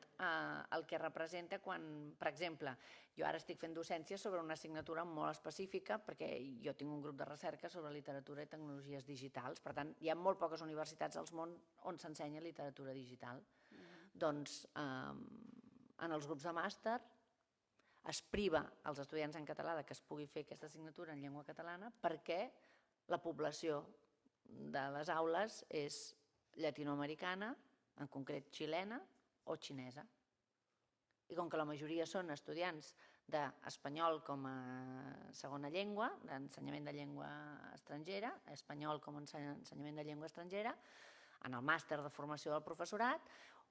el que representa quan, per exemple, jo ara estic fent docència sobre una assignatura molt específica perquè jo tinc un grup de recerca sobre literatura i tecnologies digitals. Per tant, hi ha molt poques universitats al món on s'ensenya literatura digital. Doncs en els grups de màster es priva als estudiants en català que es pugui fer aquesta assignatura en llengua catalana perquè la població de les aules és llatinoamericana, en concret xilena o xinesa. I com que la majoria són estudiants d'espanyol com a segona llengua, d'ensenyament de llengua estrangera, espanyol com a ensenyament de llengua estrangera, en el màster de formació del professorat,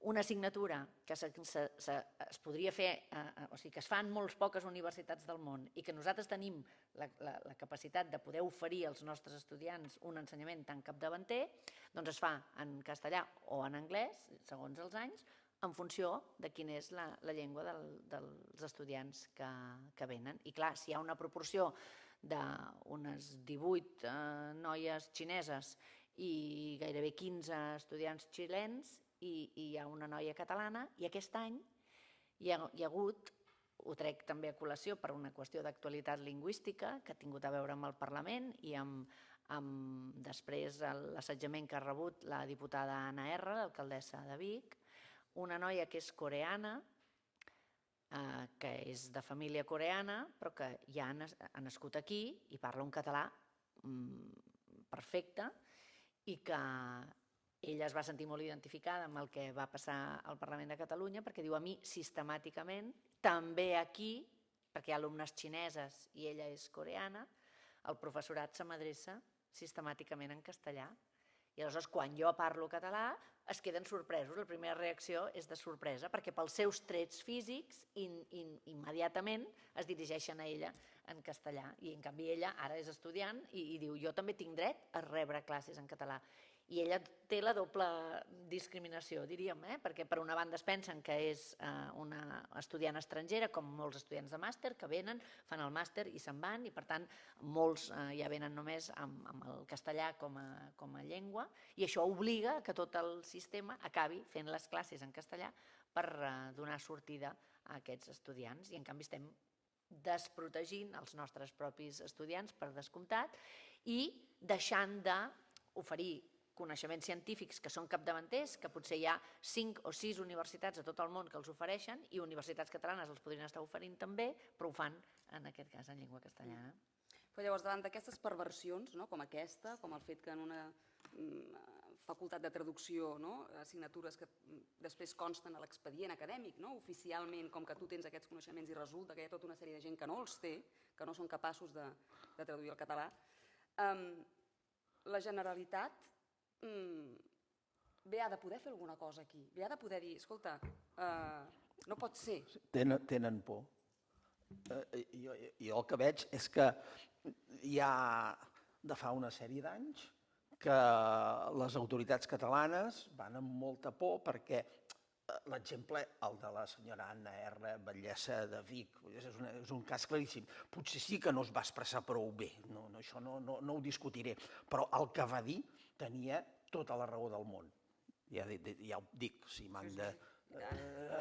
una assignatura que es podria fer, o sigui, que es fa en molt poques universitats del món i que nosaltres tenim la capacitat de poder oferir als nostres estudiants un ensenyament tan capdavanter, doncs es fa en castellà o en anglès, segons els anys, en funció de quina és la llengua dels estudiants que venen. I clar, si hi ha una proporció d'unes 18 noies xineses i gairebé 15 estudiants xilens i hi ha una noia catalana, i aquest any hi ha hagut, ho trec també a col·lació per una qüestió d'actualitat lingüística que ha tingut a veure amb el Parlament i amb després l'assetjament que ha rebut la diputada Anna R, l'alcaldessa de Vic, una noia que és coreana, que és de família coreana, però que ja ha nascut aquí i parla un català perfecte i que ella es va sentir molt identificada amb el que va passar al Parlament de Catalunya perquè diu a mi sistemàticament, també aquí, perquè hi ha alumnes xineses i ella és coreana, el professorat se m'adreça sistemàticament en castellà. I aleshores quan jo parlo català es queden sorpresos, la primera reacció és de sorpresa perquè pels seus trets físics immediatament es dirigeixen a ella en castellà i en canvi ella ara és estudiant i diu jo també tinc dret a rebre classes en català. I ella té la doble discriminació, diríem, perquè per una banda es pensen que és una estudiant estrangera, com molts estudiants de màster, que venen, fan el màster i se'n van, i per tant molts ja venen només amb el castellà com a llengua, i això obliga que tot el sistema acabi fent les classes en castellà per donar sortida a aquests estudiants, i en canvi estem desprotegint els nostres propis estudiants, per descomptat, i deixant d'oferir coneixements científics que són capdavanters, que potser hi ha 5 o 6 universitats a tot el món que els ofereixen, i universitats catalanes els podrien estar oferint també, però ho fan, en aquest cas, en llengua castellana. Però llavors, davant d'aquestes perversions, com aquesta, com el fet que en una facultat de traducció, assignatures que després consten a l'expedient acadèmic, oficialment, com que tu tens aquests coneixements i resulta que hi ha tota una sèrie de gent que no els té, que no són capaços de traduir al català, la Generalitat bé ha de poder fer alguna cosa aquí, bé ha de poder dir, escolta, no pot ser. Tenen por. Jo el que veig és que hi ha de fa una sèrie d'anys que les autoritats catalanes van amb molta por perquè l'exemple, el de la senyora Anna R. Batllessa de Vic, és un cas claríssim. Potser sí que no es va expressar prou bé, això no ho discutiré, però el que va dir tenia tota la raó del món. Ja ho dic, si m'han de...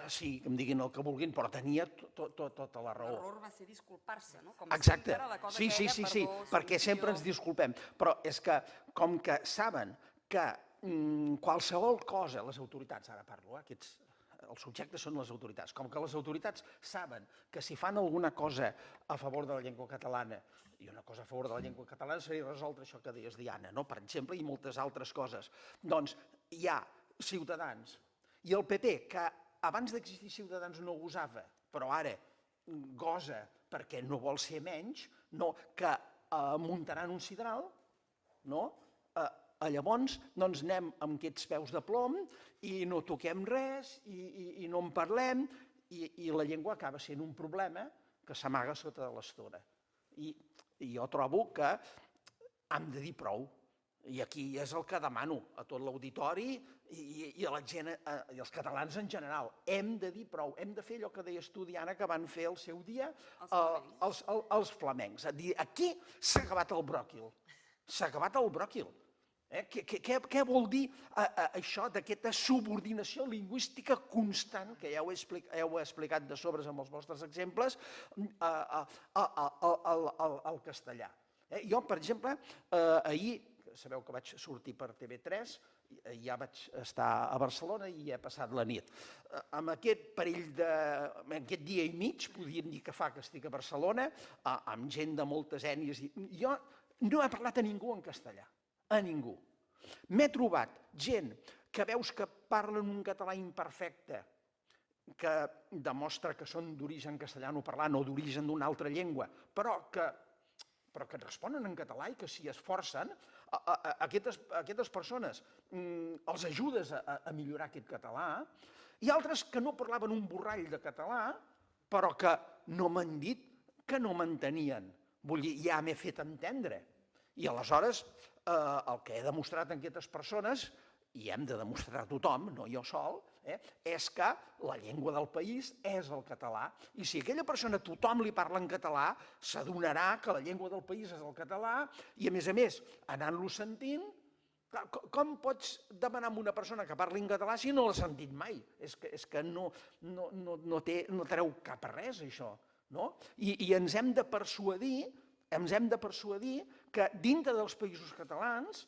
Sí, que em diguin el que vulguin, però tenia tota la raó. L'error va ser disculpar-se, no? Exacte, sí, perquè sempre ens disculpem, però és que com que saben que qualsevol cosa, les autoritats, ara parlo, els subjectes són les autoritats, com que les autoritats saben que si fan alguna cosa a favor de la llengua catalana, i una cosa a favor de la llengua catalana seria resoldre això que deies, Diana, per exemple, i moltes altres coses. Doncs hi ha Ciutadans i el PP, que abans d'existir Ciutadans no gosava, però ara gosa perquè no vol ser menys, que muntaran un sidral, llavors anem amb aquests peus de plom i no toquem res i no en parlem i la llengua acaba sent un problema que s'amaga sota de l'estora. I jo trobo que hem de dir prou. I aquí és el que demano a tot l'auditori i a la gent, i als catalans en general. Hem de dir prou, hem de fer allò que deies tu, Diana, que van fer al seu dia els flamencs. Aquí s'ha acabat el bròquil. S'ha acabat el bròquil. Què vol dir això d'aquesta subordinació lingüística constant, que ja ho he explicat de sobres amb els vostres exemples, al castellà? Jo, per exemple, ahir, sabeu que vaig sortir per TV3, ja vaig estar a Barcelona i he passat la nit. Amb aquest dia i mig, podríem dir que fa que estic a Barcelona, amb gent de moltes ètnies, jo no he parlat a ningú en castellà. A ningú. M'he trobat gent que veus que parlen un català imperfecte, que demostra que són d'origen castellanoparlant o d'origen d'una altra llengua, però que et responen en català i que s'hi esforcen, aquestes persones els ajudes a millorar aquest català, i altres que no parlaven un borrall de català, però que no m'han dit que no m'entenien. Vull dir, ja m'he fet entendre. I aleshores el que he demostrat en aquestes persones, i hem de demostrar a tothom, no jo sol, és que la llengua del país és el català. I si aquella persona a tothom li parla en català, s'adonarà que la llengua del país és el català i, a més, anant-lo sentint, com pots demanar a una persona que parli en català si no l'ha sentit mai? És que no treu cap a res, això. I ens hem de persuadir que dintre dels països catalans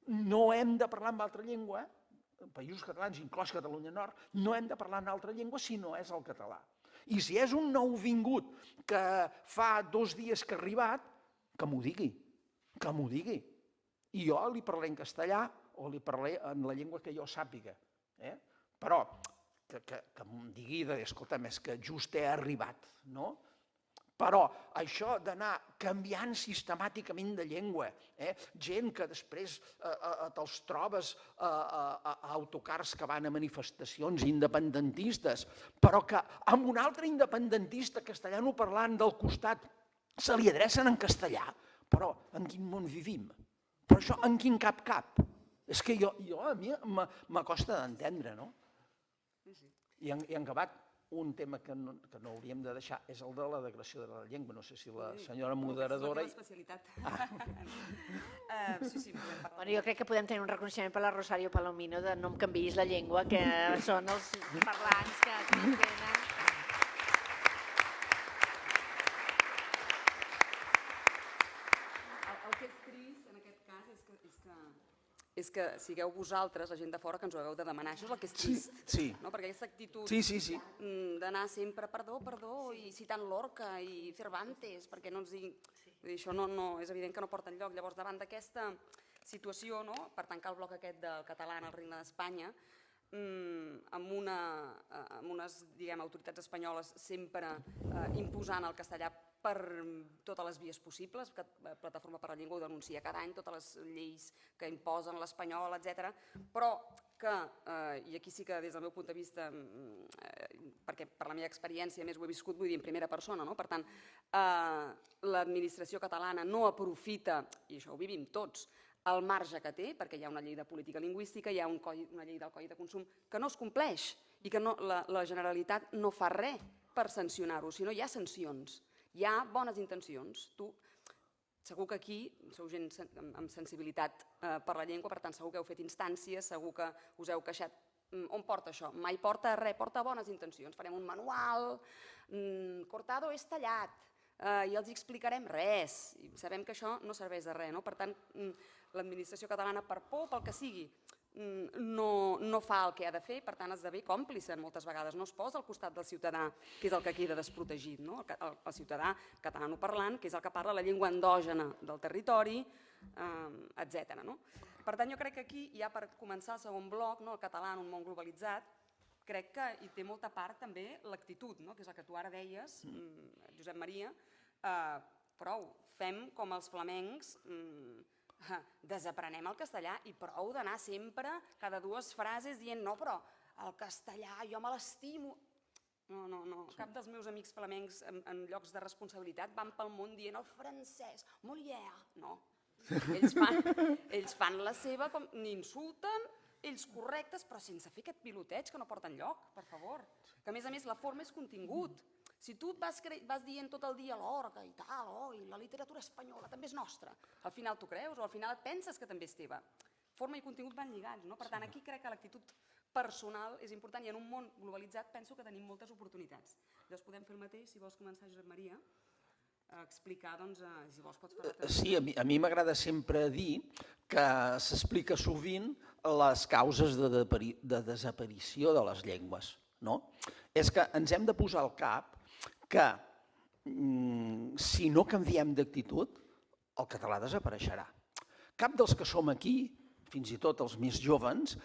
no hem de parlar en altra llengua, països catalans, inclòs Catalunya Nord, no hem de parlar en altra llengua si no és el català. I si és un nouvingut que fa 2 dies que ha arribat, que m'ho digui, que m'ho digui. I jo li parlaré en castellà o li parlaré en la llengua que jo sàpiga. Però que em digui, escolta'm, és que just he arribat, no? Però això d'anar canviant sistemàticament de llengua, gent que després te'ls trobes a autocars que van a manifestacions independentistes, però que amb un altre independentista castellanoparlant del costat se li adrecen en castellà. Però en quin món vivim? Però això en quin cap? És que a mi m'acosta d'entendre, no? I en acabat, un tema que no hauríem de deixar és el de la degradació de la llengua. No sé si la senyora moderadora... És la teva especialitat. Sí, podem parlar. Bueno, jo crec que podem tenir un reconeixement per la Rosario Palomino de no em canviïs la llengua, que són els parlants que tenen. El que és trist en aquest cas és que sigueu vosaltres, la gent de fora, que ens ho hagueu de demanar. Això és el que és trist. Sí. Perquè aquesta actitud d'anar sempre perdó, i citant Lorca i Cervantes, perquè no ens diguin... Això és evident que no porta enlloc. Llavors, davant d'aquesta situació, per tancar el bloc aquest del català en el Regne d'Espanya, amb unes autoritats espanyoles sempre imposant el castellà per totes les vies possibles, que Plataforma per la Llengua ho denuncia cada any, totes les lleis que imposen l'espanyol, etc. Però que, i aquí sí que des del meu punt de vista, perquè per la meva experiència més ho he viscut, vull dir en primera persona, per tant, l'administració catalana no aprofita, i això ho vivim tots, el marge que té, perquè hi ha una llei de política lingüística, hi ha una llei del Codi de Consum que no es compleix i que la Generalitat no fa res per sancionar-ho, sinó hi ha sancions, hi ha bones intencions. Segur que aquí sou gent amb sensibilitat per la llengua, per tant segur que heu fet instàncies, segur que us heu queixat. On porta això? Mai porta res, porta bones intencions. Farem un manual, cortado és tallat, i els explicarem res. I sabem que això no serveix de res. Per tant, l'administració catalana, per por, pel que sigui, no fa el que ha de fer, per tant esdevé còmplice moltes vegades, no es posa al costat del ciutadà, que és el que queda desprotegit, el ciutadà catalanoparlant, que és el que parla la llengua endògena del territori, etc. Per tant, jo crec que aquí, ja per començar el segon bloc, el català en un món globalitzat, crec que hi té molta part també l'actitud, que és el que tu ara deies, Josep Maria, prou, fem com els flamencs, desaprenem el castellà i prou d'anar sempre, cada dues frases, dient no, però el castellà jo me l'estimo. No, cap dels meus amics flamencs en llocs de responsabilitat van pel món dient el francès, Molière, no. Ells fan la seva, n'insulten, ells correctes, però sense fer aquest piloteig que no porta enlloc, per favor. Que a més la forma és contingut. Si tu vas dient tot el dia l'orga i tal, i la literatura espanyola també és nostra, al final t'ho creus o al final et penses que també és teva. Forma i contingut van lligats, per tant aquí crec que l'actitud personal és important i en un món globalitzat penso que tenim moltes oportunitats. Llavors podem fer el mateix, si vols començar, Josep Maria, a explicar, doncs, si vols pots parlar. Sí, a mi m'agrada sempre dir que s'explica sovint les causes de desaparició de les llengües. És que ens hem de posar al cap que si no canviem d'actitud, el català desapareixerà. Cap dels que som aquí, fins i tot els més jóvens,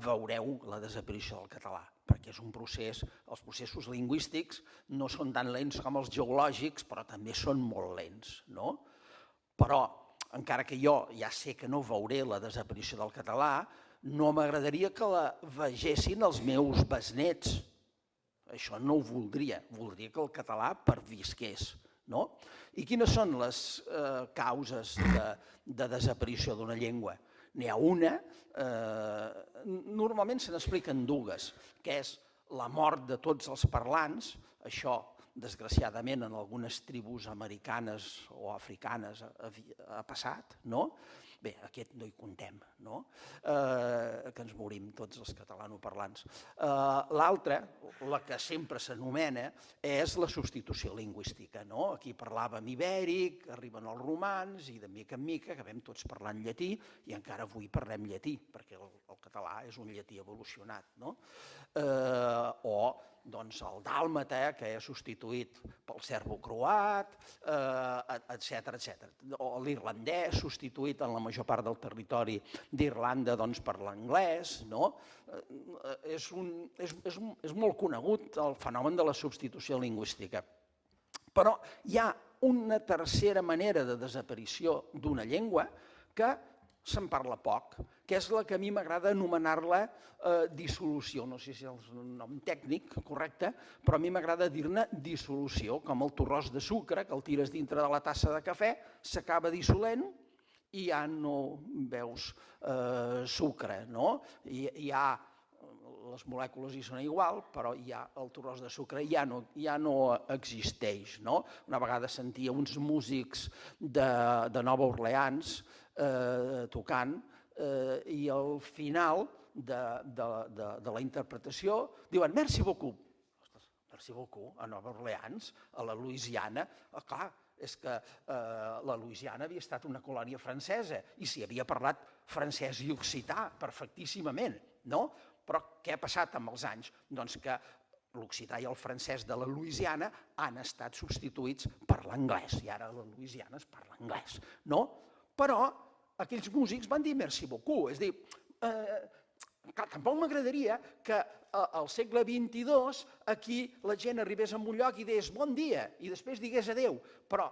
veureu la desaparició del català, perquè és un procés, els processos lingüístics no són tan lents com els geològics, però també són molt lents. Però, encara que jo ja sé que no veuré la desaparició del català, no m'agradaria que la vegessin els meus besnets. Això no ho voldria que el català pervisqués. I quines són les causes de desaparició d'una llengua? N'hi ha una, normalment se n'expliquen dues, que és la mort de tots els parlants, això desgraciadament en algunes tribus americanes o africanes ha passat, bé, aquest no hi contem, que ens morim tots els catalanoparlants. L'altra, la que sempre s'anomena, és la substitució lingüística. Aquí parlàvem ibèric, arriben els romans i de mica en mica acabem tots parlant llatí i encara avui parlem llatí, perquè el català és un llatí evolucionat. O el dàlmata, que és substituït pel serbocroat, etc. O l'irlandès, substituït en la major part del territori d'Irlanda per l'anglès. És molt conegut el fenomen de la substitució lingüística. Però hi ha una tercera manera de desaparició d'una llengua que se'n parla poc, que és la que a mi m'agrada anomenar-la dissolució. No sé si és un nom tècnic correcte, però a mi m'agrada dir-ne dissolució, com el torròs de sucre, que el tires dintre de la tassa de cafè, s'acaba dissolent i ja no veus sucre, no? Les molècules hi són igual, però el torròs de sucre ja no existeix, no? Una vegada sentia uns músics de Nova Orleans tocant i al final de la interpretació diuen «Merci beaucoup». Merci beaucoup, a Nova Orleans, a la Louisiana. Clar, és que la Louisiana havia estat una colònia francesa i s'hi havia parlat francès i occità perfectíssimament, no? Però què ha passat amb els anys? Doncs que l'occità i el francès de la Louisiana han estat substituïts per l'anglès i ara a la Louisiana es parla anglès, no? Però aquells músics van dir merci beaucoup, és a dir, tampoc m'agradaria que al segle XXII aquí la gent arribés a un lloc i digués bon dia i després digués adeu, però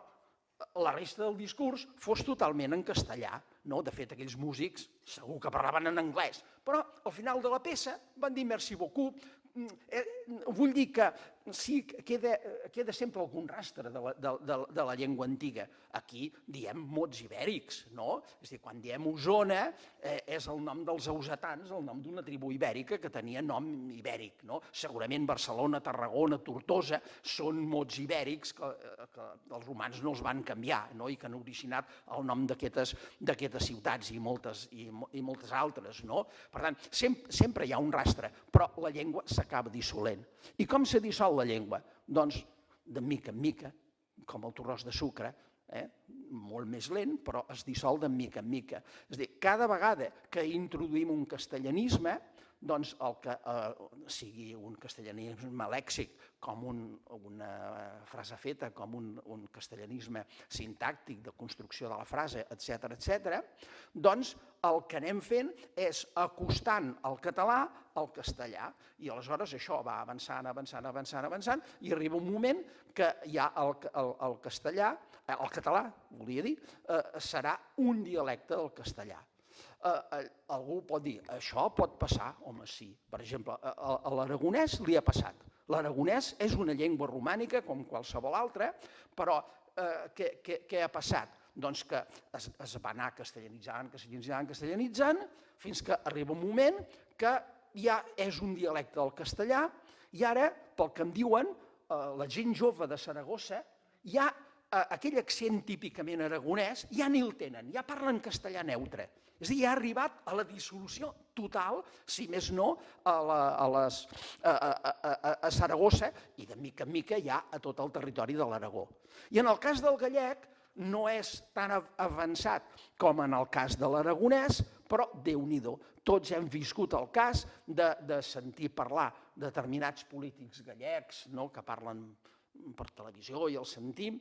la resta del discurs fos totalment en castellà. De fet, aquells músics segur que parlaven en anglès, però al final de la peça van dir merci beaucoup. Vull dir que sí, queda sempre algun rastre de la llengua antiga. Aquí diem mots ibèrics, no? És a dir, quan diem Osona és el nom dels eusetans, el nom d'una tribu ibèrica que tenia nom ibèric, no? Segurament Barcelona, Tarragona, Tortosa són mots ibèrics que els romans no els van canviar i que han originat el nom d'aquestes ciutats i moltes altres, no? Per tant, sempre hi ha un rastre, però la llengua s'acaba dissolent. I com se dissol la llengua? Doncs de mica en mica, com el torròs de sucre, molt més lent, però es dissol de mica en mica. És a dir, cada vegada que introduïm un castellanisme, doncs el que sigui un castellanisme lèxic, com una frase feta, com un castellanisme sintàctic de construcció de la frase, etc., doncs el que anem fent és acostant el català al castellà i aleshores això va avançant i arriba un moment que ja el català, volia dir, serà un dialecte del castellà. Algú pot dir, això pot passar? Home, sí. Per exemple, a l'aragonès li ha passat. L'aragonès és una llengua romànica com qualsevol altra, però què ha passat? Doncs que es va anar castellanitzant, fins que arriba un moment que ja és un dialecte del castellà i ara, pel que em diuen, la gent jove de Saragossa, ja aquell accent típicament aragonès ja ni el tenen, ja parlen castellà neutre. És a dir, ja ha arribat a la dissolució total, si més no, a Saragossa i de mica en mica ja a tot el territori de l'Aragó. I en el cas del gallec no és tan avançat com en el cas de l'aragonès, però Déu-n'hi-do, tots hem viscut el cas de sentir parlar determinats polítics gallecs que parlen per televisió i els sentim,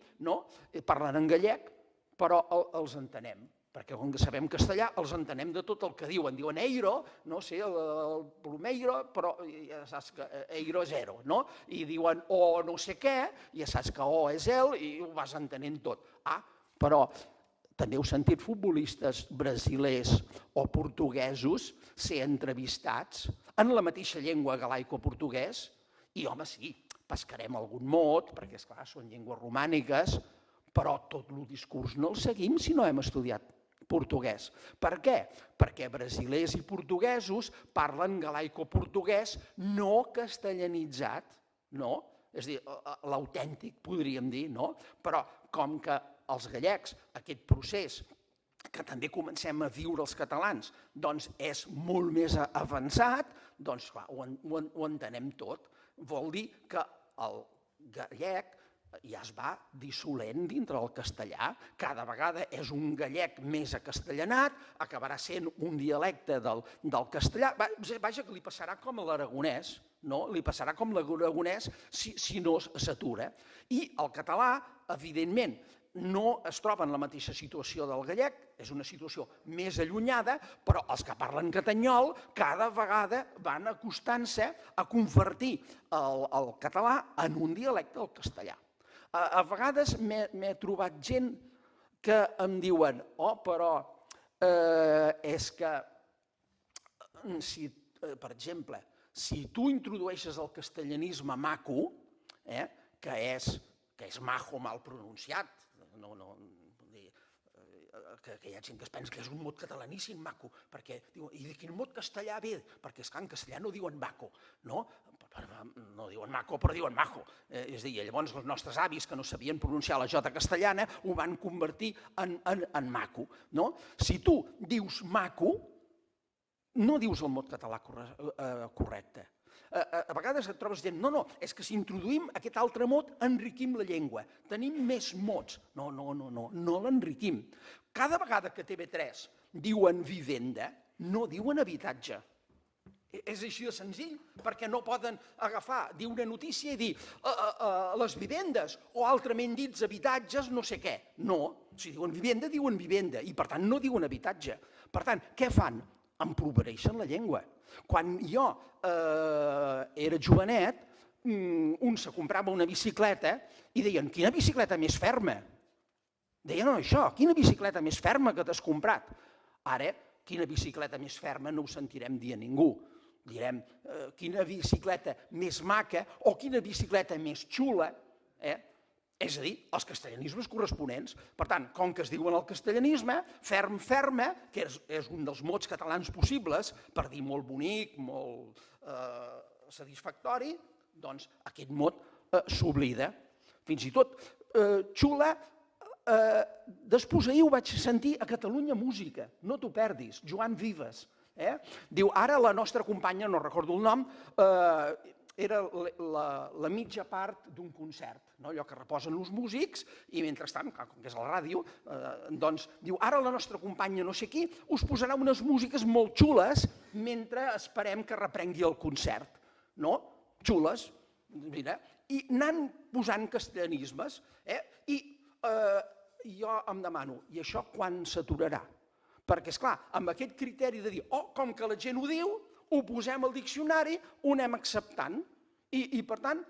parlen en gallec, però els entenem, perquè com que sabem castellà els entenem de tot el que diuen. Diuen eiro, no sé, el plomeiro, però ja saps que eiro és zero, no? I diuen o no sé què, ja saps que o és el i ho vas entenent tot. Però també heu sentit futbolistes brasilers o portuguesos ser entrevistats en la mateixa llengua galaico-portuguès i, home, sí, pescarem algun mot, perquè, esclar, són llengües romàniques, però tot el discurs no el seguim si no hem estudiat portuguès. Per què? Perquè brasilers i portuguesos parlen galaico-portuguès no castellanitzat, no? És a dir, l'autèntic, podríem dir, no? Però com que els gallecs, aquest procés que també comencem a viure els catalans, doncs és molt més avançat, doncs clar, ho entenem tot. Vol dir que el gallec ja es va dissolent dintre del castellà, cada vegada és un gallec més acastellanat, acabarà sent un dialecte del castellà, vaja que li passarà com a l'aragonès, li passarà com l'aragonès si no s'atura. I el català, evidentment, no es troba en la mateixa situació del gallec, és una situació més allunyada, però els que parlen catanyol cada vegada van acostant-se a convertir el català en un dialecte del castellà. A vegades m'he trobat gent que em diuen però és que, per exemple, si tu introdueixes el castellanisme maco, que és majo mal pronunciat, que hi ha gent que es pensa que és un mot catalaníssim, maco, perquè diuen, i de quin mot castellà ve? Perquè és clar, en castellà no diuen maco, no? No diuen maco, però diuen majo. És a dir, llavors els nostres avis que no sabien pronunciar la jota castellana ho van convertir en maco, no? Si tu dius maco, no dius el mot català correcte. A vegades et trobes gent, no, és que si introduïm aquest altre mot enriquim la llengua, tenim més mots. No l'enriquim. Cada vegada que TV3 diuen vivenda, no diuen habitatge. És així de senzill, perquè no poden agafar, dir una notícia i dir les vivendes, o altrament dits habitatges, no sé què. No, si diuen vivenda, i per tant no diuen habitatge. Per tant, què fan? Empobreixen la llengua. Quan jo era jovenet, un se comprava una bicicleta i deien, quina bicicleta més ferma? Deien això, quina bicicleta més ferma que t'has comprat? Ara, quina bicicleta més ferma no ho sentirem dir a ningú. Direm, quina bicicleta més maca o quina bicicleta més xula. És a dir, els castellanismes corresponents. Per tant, com que es diuen el castellanisme, ferma, que és un dels mots catalans possibles, per dir molt bonic, molt satisfactori, doncs aquest mot s'oblida. Fins i tot xula, després ahir ho vaig sentir a Catalunya Música, no t'ho perdis, Joan Vives. Diu, ara la nostra companya, no recordo el nom, era la mitja part d'un concert, allò que reposen els músics, i mentrestant, com que és a la ràdio, doncs diu, ara la nostra companya no sé qui us posarà unes músiques molt xules mentre esperem que reprengui el concert. No? Xules, mira, i anant posant castellanismes, i jo em demano, i això quan s'aturarà? Perquè, esclar, amb aquest criteri de dir, com que la gent ho diu, ho posem al diccionari, ho anem acceptant. I per tant,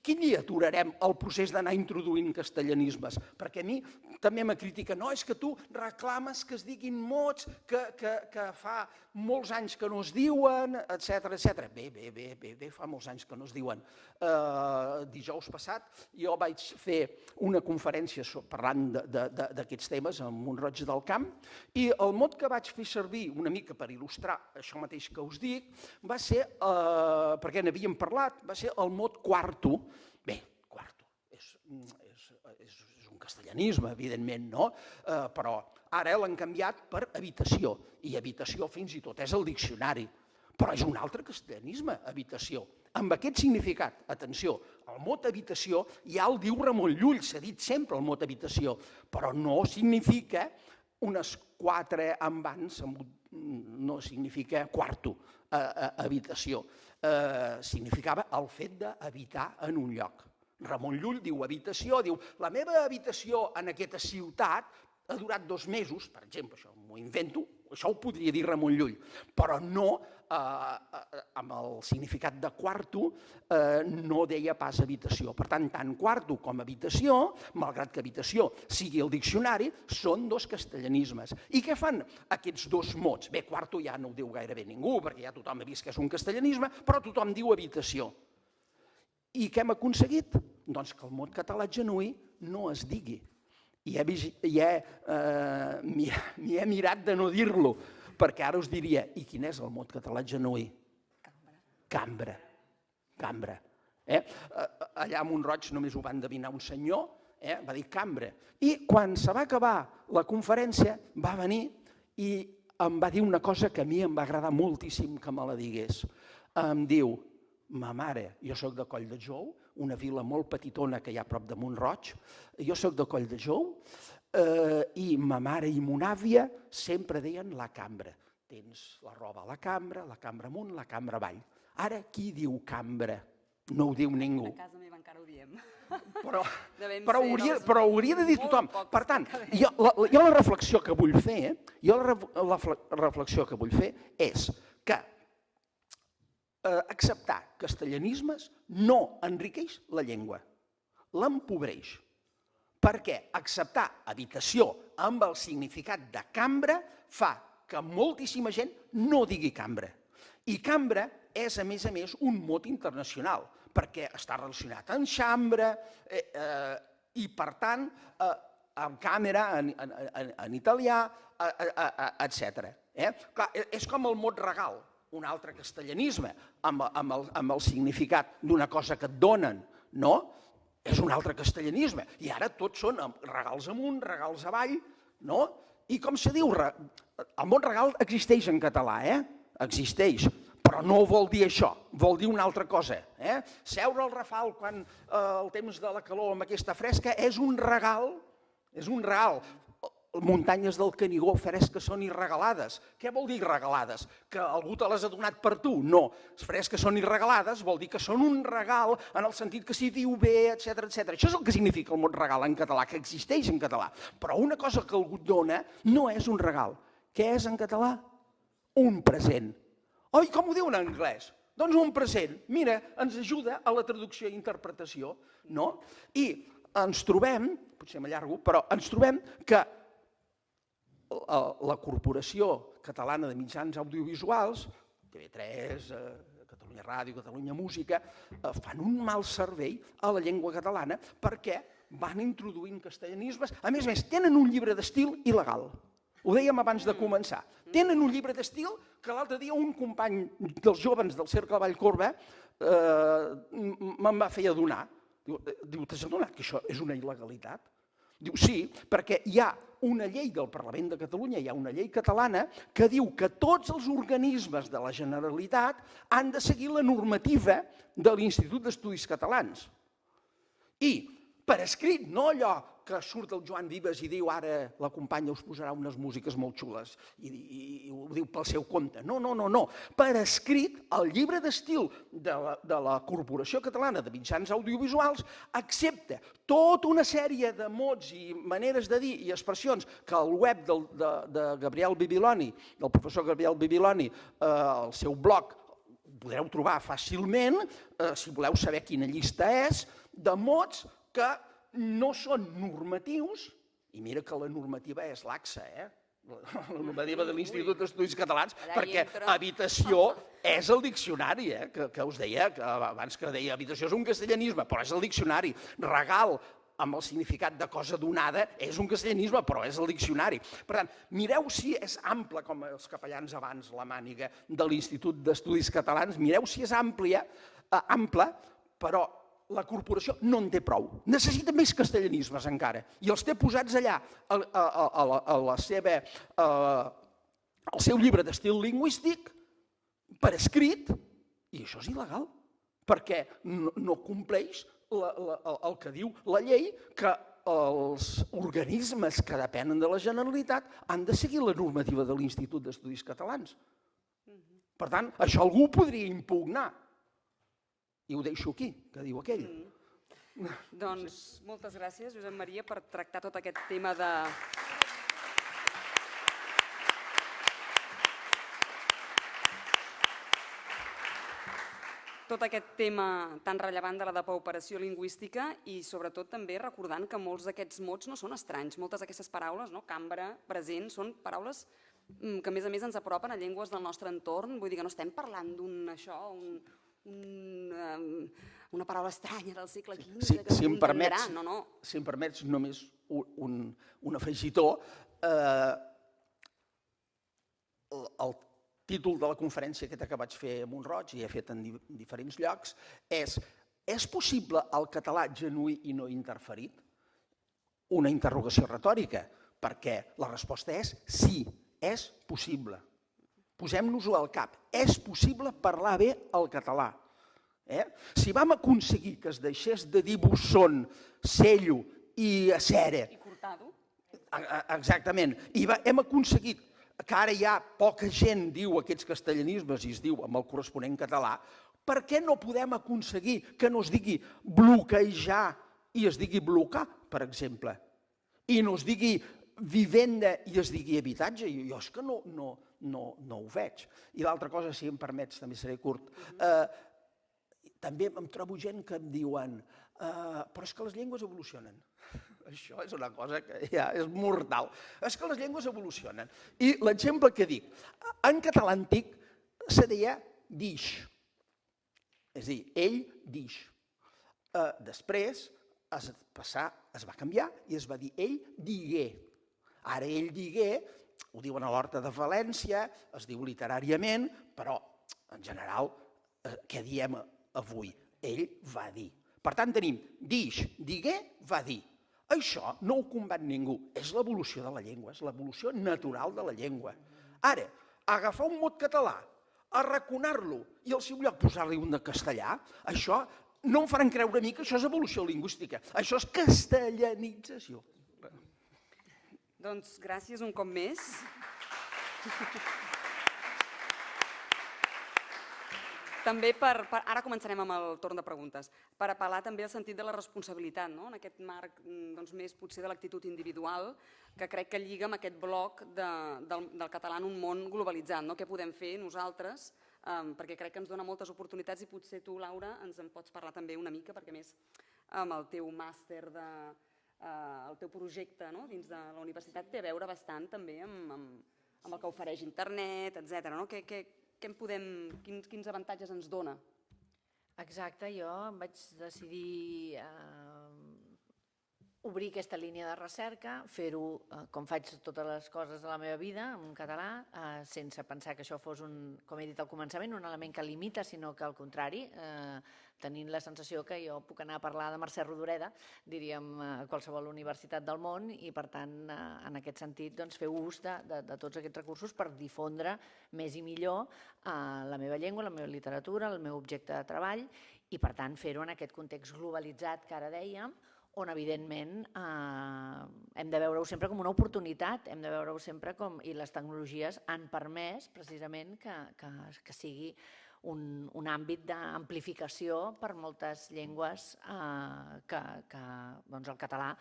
quin dia aturarem el procés d'anar introduint castellanismes? Perquè a mi també me critica, no, és que tu reclames que es diguin mots que fa molts anys que no es diuen, etc. Bé, fa molts anys que no es diuen. Dijous passat jo vaig fer una conferència parlant d'aquests temes a Mont-roig del Camp i el mot que vaig fer servir una mica per il·lustrar això mateix que us dic va ser, perquè n'havíem parlat, va ser el mot quarto. Bé, quarto és un castellanisme, evidentment, no? Però ara l'han canviat per habitació, i habitació fins i tot és el diccionari, però és un altre castellanisme, habitació. Amb aquest significat, atenció, el mot habitació ja el diu Ramon Llull, s'ha dit sempre el mot habitació, però no significa unes 4 envans, no significa quarto, habitació. Significava el fet d'habitar en un lloc. Ramon Llull diu habitació, diu la meva habitació en aquesta ciutat ha durat 2 mesos, per exemple, això m'ho invento, això ho podria dir Ramon Llull, però no amb el significat de quarto no deia pas habitació. Per tant, tant quarto com habitació, malgrat que habitació sigui el diccionari, són 2 castellanismes. I què fan aquests 2 mots? Bé, quarto ja no ho diu gairebé ningú, perquè ja tothom ha vist que és un castellanisme, però tothom diu habitació. I què hem aconseguit? Doncs que el mot català genuí no es digui. I m'hi he mirat de no dir-lo, perquè ara us diria, i quin és el mot català genuí? Cambra. Cambra. Allà a Mont-roig només ho va endevinar un senyor, va dir cambra. I quan se va acabar la conferència va venir i em va dir una cosa que a mi em va agradar moltíssim que me la digués. Em diu, ma mare, jo soc de Coll de Jou, una vila molt petitona que hi ha a prop de Mont-roig, jo soc de Coll de Jou, i ma mare i mon àvia sempre deien la cambra. Tens la roba a la cambra amunt, la cambra avall. Ara qui diu cambra? No ho diu ningú. A casa meva encara ho diem. Però ho hauria de dir tothom. Per tant, jo la reflexió que vull fer, és que acceptar castellanismes no enriqueix la llengua, l'empobreix. Perquè acceptar habitació amb el significat de cambra fa que moltíssima gent no digui cambra. I cambra és, a més, un mot internacional, perquè està relacionat amb xambra i, per tant, amb càmera en italià, etc. Clar, és com el mot regal, un altre castellanisme, amb el significat d'una cosa que et donen, no? És un altre castellanisme. I ara tots són regals amunt, regals avall, no? I com se diu? El mot regal existeix en català, existeix, però no vol dir això, vol dir una altra cosa. Seure al Rafal quan el temps de la calor amb aquesta fresca és un regal, Muntanyes del Canigó, fresques són irregalades. Què vol dir regalades? Que algú te les ha donat per tu? No. Fresques són irregalades vol dir que són un regal en el sentit que s'hi viu bé, etc. Això és el que significa el mot regal en català, que existeix en català. Però una cosa que algú et dona no és un regal. Què és en català? Un present. Oi, com ho diu en anglès? Doncs un present. Mira, ens ajuda a la traducció i interpretació, no? I ens trobem, potser m'allargo, però ens trobem que la Corporació Catalana de Mitjans Audiovisuals, TV3, Catalunya Ràdio, Catalunya Música, fan un mal servei a la llengua catalana perquè van introduint castellanismes. A més, tenen un llibre d'estil il·legal. Ho dèiem abans de començar. Tenen un llibre d'estil que l'altre dia un company dels jóvens del Cercle Vallcorba me'n va fer adonar. Diu, t'has adonat que això és una il·legalitat? Diu, sí, perquè hi ha una llei del Parlament de Catalunya, hi ha una llei catalana que diu que tots els organismes de la Generalitat han de seguir la normativa de l'Institut d'Estudis Catalans. I per escrit, no allò que surt el Joan Vives i diu ara la companya us posarà unes músiques molt xules i ho diu pel seu compte. No. Per escrit, el llibre d'estil de la Corporació Catalana de Mitjans Audiovisuals accepta tota una sèrie de mots i maneres de dir i expressions que al web de Gabriel Bibiloni, del professor Gabriel Bibiloni, al seu blog, podreu trobar fàcilment, si voleu saber quina llista és, de mots que no són normatius, i mira que la normativa és laxa, la normativa de l'Institut d'Estudis Catalans, perquè habitació és el diccionari, que us deia, abans que deia habitació és un castellanisme, però és el diccionari. Regal, amb el significat de cosa donada, és un castellanisme, però és el diccionari. Per tant, mireu si és ample, com els capellans abans, la màniga de l'Institut d'Estudis Catalans, mireu si és ample, però la corporació no en té prou. Necessita més castellanismes encara. I els té posats allà al seu llibre d'estil lingüístic per escrit, i això és il·legal, perquè no compleix el que diu la llei, que els organismes que depenen de la Generalitat han de seguir la normativa de l'Institut d'Estudis Catalans. Per tant, això algú ho podria impugnar. I ho deixo aquí, que diu aquell. Doncs moltes gràcies, Josep Maria, per tractar tot aquest tema de... tot aquest tema tan rellevant de la depauperació lingüística i sobretot també recordant que molts d'aquests mots no són estranys. Moltes d'aquestes paraules, cambra, present, són paraules que a més ens apropen a llengües del nostre entorn. Vull dir que no estem parlant una paraula estranya del segle XV que ningú entenderà. Si em permets només un afegitó, el títol de la conferència aquesta que vaig fer a Mont-roig i he fet en diferents llocs és possible el català genuí i no interferit? Una interrogació retòrica, perquè la resposta és sí, és possible. Posem-nos-ho al cap. És possible parlar bé el català. Si vam aconseguir que es deixés de dir Busson, Cello i Acera... I Cortado. Exactament. I hem aconseguit que ara ja poca gent diu aquests castellanismes i es diu amb el corresponent català, per què no podem aconseguir que no es digui bloquejar i es digui blocar, per exemple? I no es digui vivenda i es digui habitatge? Jo és que no ho veig. I l'altra cosa, si em permets, també seré curt, també em trobo gent que em diuen però és que les llengües evolucionen. Això és una cosa que ja és mortal. És que les llengües evolucionen. I l'exemple que dic, en català antic se deia dix, és a dir, ell dix. Després, es va canviar i es va dir ell digué. Ara ell digué, ho diuen a l'Horta de València, es diu literàriament, però en general, què diem avui? Ell va dir. Per tant, tenim dix, digué, va dir. Això no ho combat ningú, és l'evolució de la llengua, és l'evolució natural de la llengua. Ara, agafar un mot català, arraconar-lo i al seu lloc posar-li un de castellà, això no em faran creure a mi que això és evolució lingüística, això és castellanització. Doncs gràcies un cop més. També ara començarem amb el torn de preguntes, per apel·lar també al sentit de la responsabilitat, en aquest marc més potser de l'actitud individual, que crec que lliga amb aquest bloc del català en un món globalitzat. Què podem fer nosaltres? Perquè crec que ens dona moltes oportunitats i potser tu, Laura, ens en pots parlar també una mica, perquè més amb el teu màster, el teu projecte dins de la universitat té a veure bastant també amb el que ofereix internet, etcètera. Quins avantatges ens dona? Exacte, jo em vaig decidir obrir aquesta línia de recerca, fer-ho com faig totes les coses de la meva vida, en català, sense pensar que això fos, com he dit al començament, un element que limita, sinó que al contrari, tenint la sensació que jo puc anar a parlar de Mercè Rodoreda, diríem, a qualsevol universitat del món, i per tant, en aquest sentit, fer ús de tots aquests recursos per difondre més i millor la meva llengua, la meva literatura, el meu objecte de treball, i per tant fer-ho en aquest context globalitzat que ara dèiem, on evidentment hem de veure-ho sempre com una oportunitat, hem de veure-ho sempre com, i les tecnologies han permès precisament que sigui un àmbit d'amplificació per moltes llengües que el català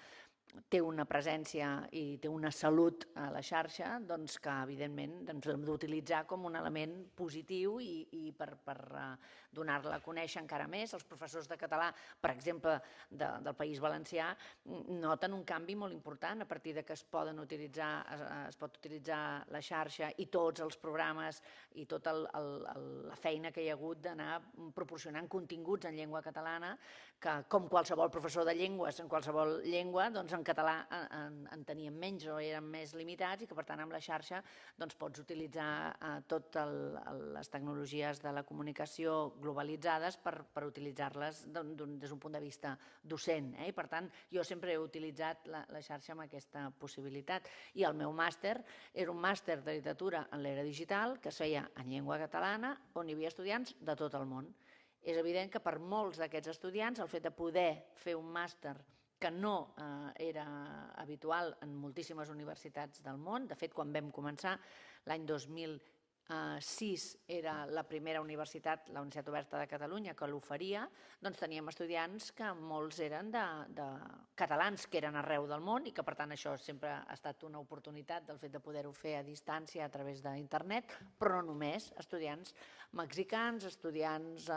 té una presència i té una salut a la xarxa que evidentment hem d'utilitzar com un element positiu i per donar-la a conèixer encara més. Els professors de català, per exemple, del País Valencià, noten un canvi molt important a partir que es pot utilitzar la xarxa i tots els programes i tota la feina que hi ha hagut d'anar proporcionant continguts en llengua catalana que, com qualsevol professor de llengües en qualsevol llengua, en català en teníem menys o érem més limitats i que per tant amb la xarxa pots utilitzar totes les tecnologies de la comunicació globalitzades per utilitzar-les des d'un punt de vista docent. I per tant jo sempre he utilitzat la xarxa amb aquesta possibilitat i el meu màster era un màster de literatura en l'era digital que es feia en llengua catalana on hi havia estudiants de tot el món. És evident que per molts d'aquests estudiants el fet de poder fer un màster que no era habitual en moltíssimes universitats del món. De fet, quan vam començar, l'any 2006 era la primera universitat, la Universitat Oberta de Catalunya, que l'oferia, doncs teníem estudiants que molts eren de catalans que eren arreu del món i que per tant això sempre ha estat una oportunitat del fet de poder-ho fer a distància a través d'internet, però no només, estudiants mexicans, estudiants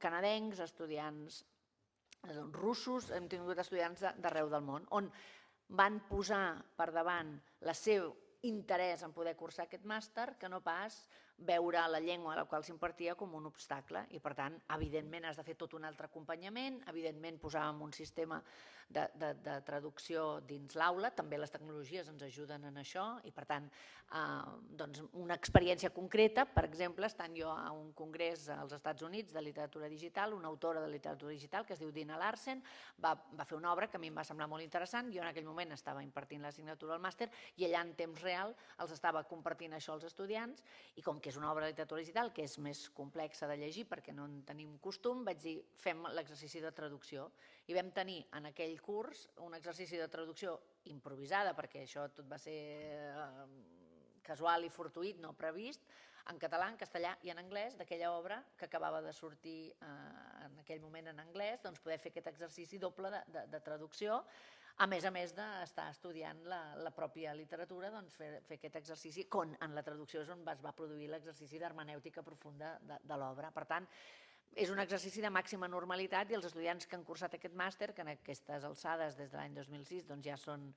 canadencs, estudiants russos, hem tingut estudiants d'arreu del món, on van posar per davant el seu interès en poder cursar aquest màster que no pas veure la llengua a la qual s'impartia com un obstacle i per tant evidentment has de fer tot un altre acompanyament, evidentment posàvem un sistema de traducció dins l'aula, també les tecnologies ens ajuden en això i per tant una experiència concreta, per exemple estant jo a un congrés als Estats Units de literatura digital, una autora de literatura digital que es diu Dina Larsen va fer una obra que a mi em va semblar molt interessant, jo en aquell moment estava impartint l'assignatura al màster i allà en temps real els estava compartint això als estudiants i com que és una obra de literatura digital que és més complexa de llegir perquè no en tenim costum, vaig dir fem l'exercici de traducció i vam tenir en aquell curs un exercici de traducció improvisada perquè això tot va ser casual i fortuït, no previst, en català, en castellà i en anglès d'aquella obra que acabava de sortir en aquell moment en anglès, doncs poder fer aquest exercici doble de traducció a més d'estar estudiant la pròpia literatura, fer aquest exercici, on en la traducció és on es va produir l'exercici d'hermenèutica profunda de l'obra. Per tant, És un exercici de màxima normalitat i els estudiants que han cursat aquest màster, que en aquestes alçades des de l'any 2006 doncs ja són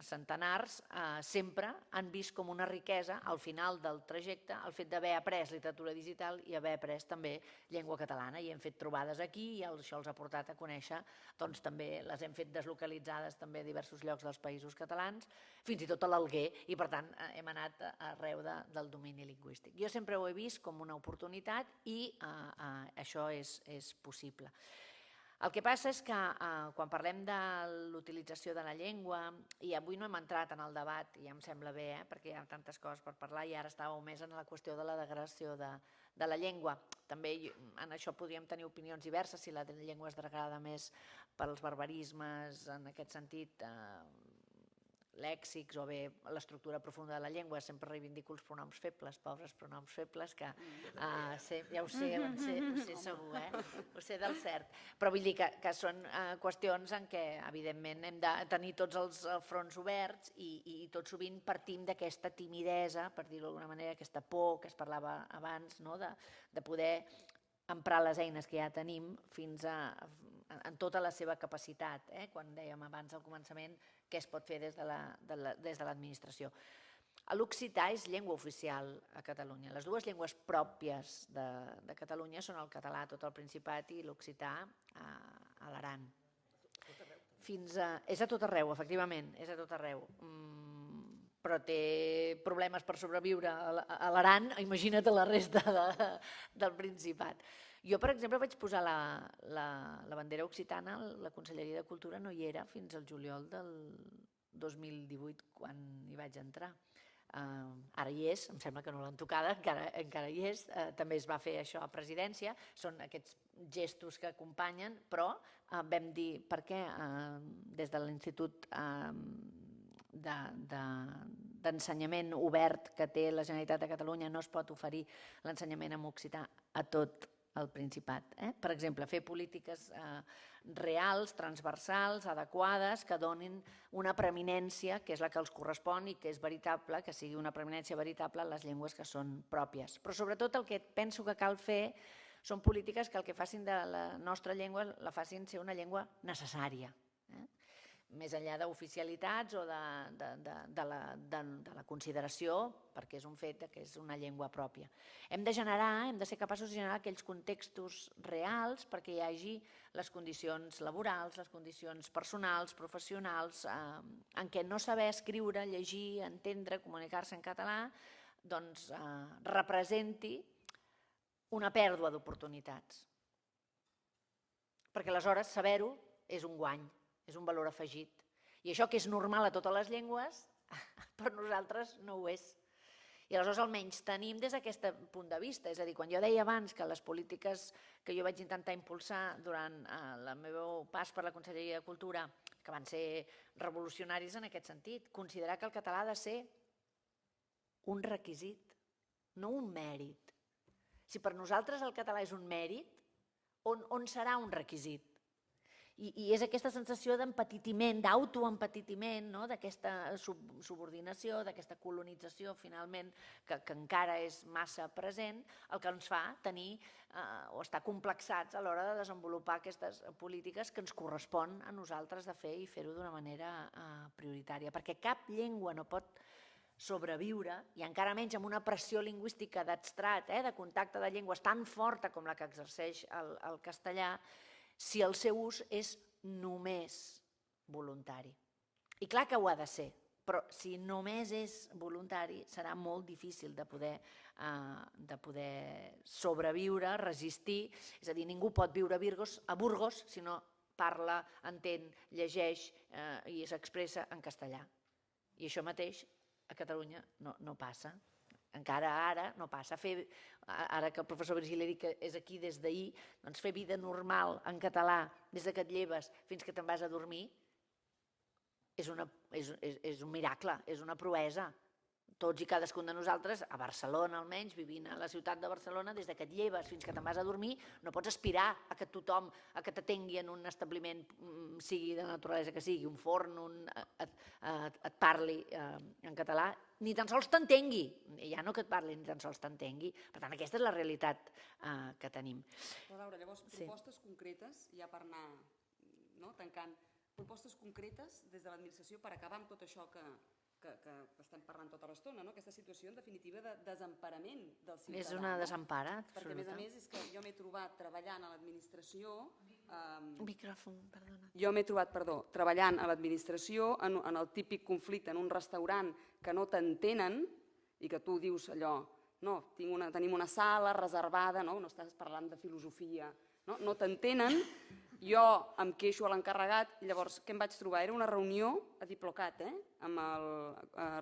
centenars, sempre han vist com una riquesa al final del trajecte el fet d'haver après literatura digital i haver après també llengua catalana, i hem fet trobades aquí i això els ha portat a conèixer, doncs també les hem fet deslocalitzades també a diversos llocs dels països catalans, fins i tot a l'Alguer, i per tant hem anat arreu del domini lingüístic. Jo sempre ho he vist com una oportunitat i això és possible. El que passa és que quan parlem de l'utilització de la llengua, i avui no hem entrat en el debat, i em sembla bé, perquè hi ha tantes coses per parlar, i ara estàveu més en la qüestió de la degradació de la llengua. També en això podríem tenir opinions diverses, si la llengua es degrada més pels barbarismes, en aquest sentit, lèxics o bé l'estructura profunda de la llengua. Sempre reivindico els pronoms febles, pobres pronoms febles, que ja ho sé segur, ho sé del cert. Però vull dir que són qüestions en què, evidentment, hem de tenir tots els fronts oberts i tot sovint partim d'aquesta timidesa, per dir-ho d'alguna manera, aquesta por que es parlava abans, de poder emprar les eines que ja tenim fins en tota la seva capacitat, quan dèiem abans al començament què es pot fer des de l'administració. L'occità és llengua oficial a Catalunya. Les dues llengües pròpies de Catalunya són el català a tot el Principat i l'occità a l'Aran. És a tot arreu, efectivament, és a tot arreu. Però té problemes per sobreviure a l'Aran, imagina't a la resta del Principat. Jo, per exemple, vaig posar la bandera occitana, la Conselleria de Cultura no hi era fins al juliol del 2018, quan hi vaig entrar. Ara hi és, em sembla que no l'han tocada, encara hi és, també es va fer això a presidència, són aquests gestos que acompanyen, però vam dir, per què des de l'Institut d'Ensenyament Obert que té la Generalitat de Catalunya no es pot oferir l'ensenyament en occità a tot el Principat. Per exemple, fer polítiques reals, transversals, adequades, que donin una preeminència, que és la que els correspon i que és veritable, que sigui una preeminència veritable en les llengües que són pròpies. Però sobretot el que penso que cal fer són polítiques que el que facin de la nostra llengua la facin ser una llengua necessària, més enllà d'oficialitats o de la consideració, perquè és un fet que és una llengua pròpia. Hem de ser capaços de generar aquells contextos reals perquè hi hagi les condicions laborals, les condicions personals, professionals, en què no saber escriure, llegir, entendre, comunicar-se en català, doncs representi una pèrdua d'oportunitats. Perquè aleshores saber-ho és un guany, és un valor afegit. I això que és normal a totes les llengües, per nosaltres no ho és. I aleshores almenys tenim des d'aquest punt de vista. És a dir, quan jo deia abans que les polítiques que jo vaig intentar impulsar durant el meu pas per la Conselleria de Cultura, que van ser revolucionaris en aquest sentit, considerar que el català ha de ser un requisit, no un mèrit. Si per nosaltres el català és un mèrit, on serà un requisit? I és aquesta sensació d'empetitiment, d'autoempetitiment, d'aquesta subordinació, d'aquesta colonització, finalment, que encara és massa present, el que ens fa tenir o estar complexats a l'hora de desenvolupar aquestes polítiques que ens correspon a nosaltres de fer i fer-ho d'una manera prioritària. Perquè cap llengua no pot sobreviure, i encara menys amb una pressió lingüística d'adstrat, de contacte de llengües tan forta com la que exerceix el castellà, si el seu ús és només voluntari. I clar que ho ha de ser, però si només és voluntari serà molt difícil de poder sobreviure, resistir, és a dir, ningú pot viure a Burgos si no parla, entén, llegeix i s'expressa en castellà. I això mateix a Catalunya no passa. Encara ara no passa. Ara que el professor Virgili ha dit que és aquí des d'ahir, doncs fer vida normal en català des que et lleves fins que te'n vas a dormir és un miracle, és una proesa. tots i cadascun de nosaltres, a Barcelona almenys, vivint a la ciutat de Barcelona, des que et lleves fins que te'n vas a dormir, no pots aspirar a que tothom, a que t'atengui en un establiment, sigui de naturalesa que sigui, un forn, et parli en català, ni tan sols t'entengui, ja no que et parli, ni tan sols t'entengui. Per tant, aquesta és la realitat que tenim. Però Laura, llavors, propostes concretes, ja per anar tancant, propostes concretes des de l'administració per acabar amb tot això que estem parlant tota l'estona, aquesta situació en definitiva de desemparament del ciutadà. És una desempara absoluta. Perquè a més a més és que jo m'he trobat treballant a l'administració... Micròfon, perdona. Jo m'he trobat, treballant a l'administració en el típic conflicte en un restaurant que no t'entenen i que tu dius allò, no, tenim una sala reservada, no estàs parlant de filosofia, no t'entenen. Jo em queixo a l'encarregat, llavors què em vaig trobar? Era una reunió a Diplocat, amb el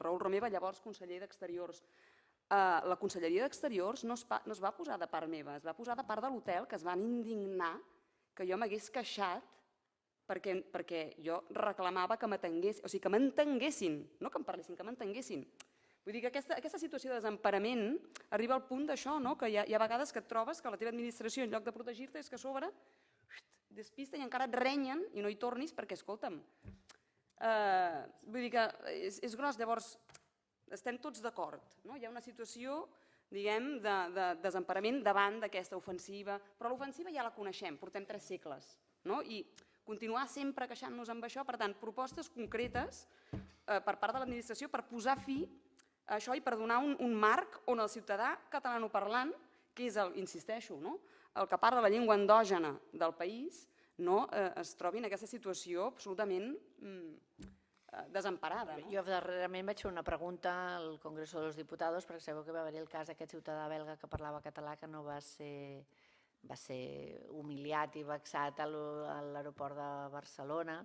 Raül Romeva, llavors conseller d'Exteriors. La Conselleria d'Exteriors no es va posar de part meva, es va posar de part de l'hotel, que es van indignar que jo m'hagués queixat perquè jo reclamava que m'atenguessin, o sigui, que m'entenguessin, no que em parlessin, que m'entenguessin. Vull dir que aquesta situació de desemparament arriba al punt d'això, que hi ha vegades que et trobes que la teva administració, en lloc de protegir-te, és que a sobre despista i encara et renyen i no hi tornis perquè, escolta'm, vull dir que és gros. Llavors, estem tots d'acord, hi ha una situació, diguem, de desemparament davant d'aquesta ofensiva, però l'ofensiva ja la coneixem, portem 3 segles, i continuar sempre queixant-nos amb això, per tant, propostes concretes per part de l'administració per posar fi a això i per donar un marc on el ciutadà catalanoparlant, que és, insisteixo, el que parla la llengua endògena del país, es trobi en aquesta situació absolutament desemparada. Jo darrerament vaig fer una pregunta al Congreso de los Diputados, perquè sabeu que va haver el cas d'aquest ciutadà belga que parlava català que no va ser humiliat i vexat a l'aeroport de Barcelona.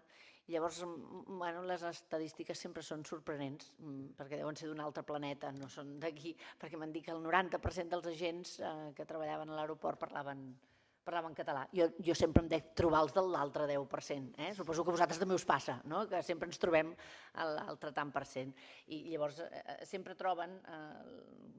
Llavors, les estadístiques sempre són sorprenents, perquè deuen ser d'un altre planeta, no són d'aquí, perquè m'han dit que el 90% dels agents que treballaven a l'aeroport parlaven català. Jo sempre em dec trobar els de l'altre 10%. Suposo que a vosaltres també us passa, que sempre ens trobem l'altre tant per cent. I llavors sempre troben,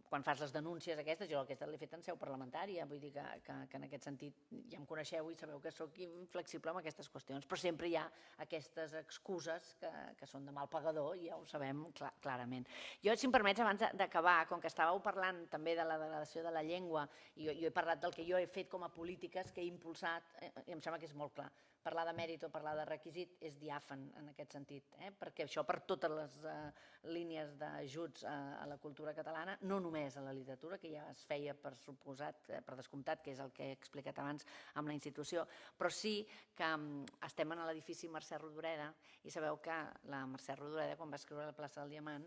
quan fas les denúncies aquestes, jo aquesta l'he fet en seu parlamentària, vull dir que en aquest sentit ja em coneixeu i sabeu que sóc inflexible amb aquestes qüestions, però sempre hi ha aquestes excuses que són de mal pagador i ja ho sabem clarament. Jo, si em permets, abans d'acabar, com que estàveu parlant també de la degradació de la llengua, i jo he parlat del que jo he fet com a política que he impulsat, i em sembla que és molt clar. Parlar de mèrit o parlar de requisit és diàfan en aquest sentit, perquè això per totes les línies d'ajuts a la cultura catalana, no només a la literatura, que ja es feia per descomptat, que és el que he explicat abans amb la institució, però sí que estem en l'edifici Mercè Rodoreda i sabeu que la Mercè Rodoreda, quan va escriure La plaça del Diamant,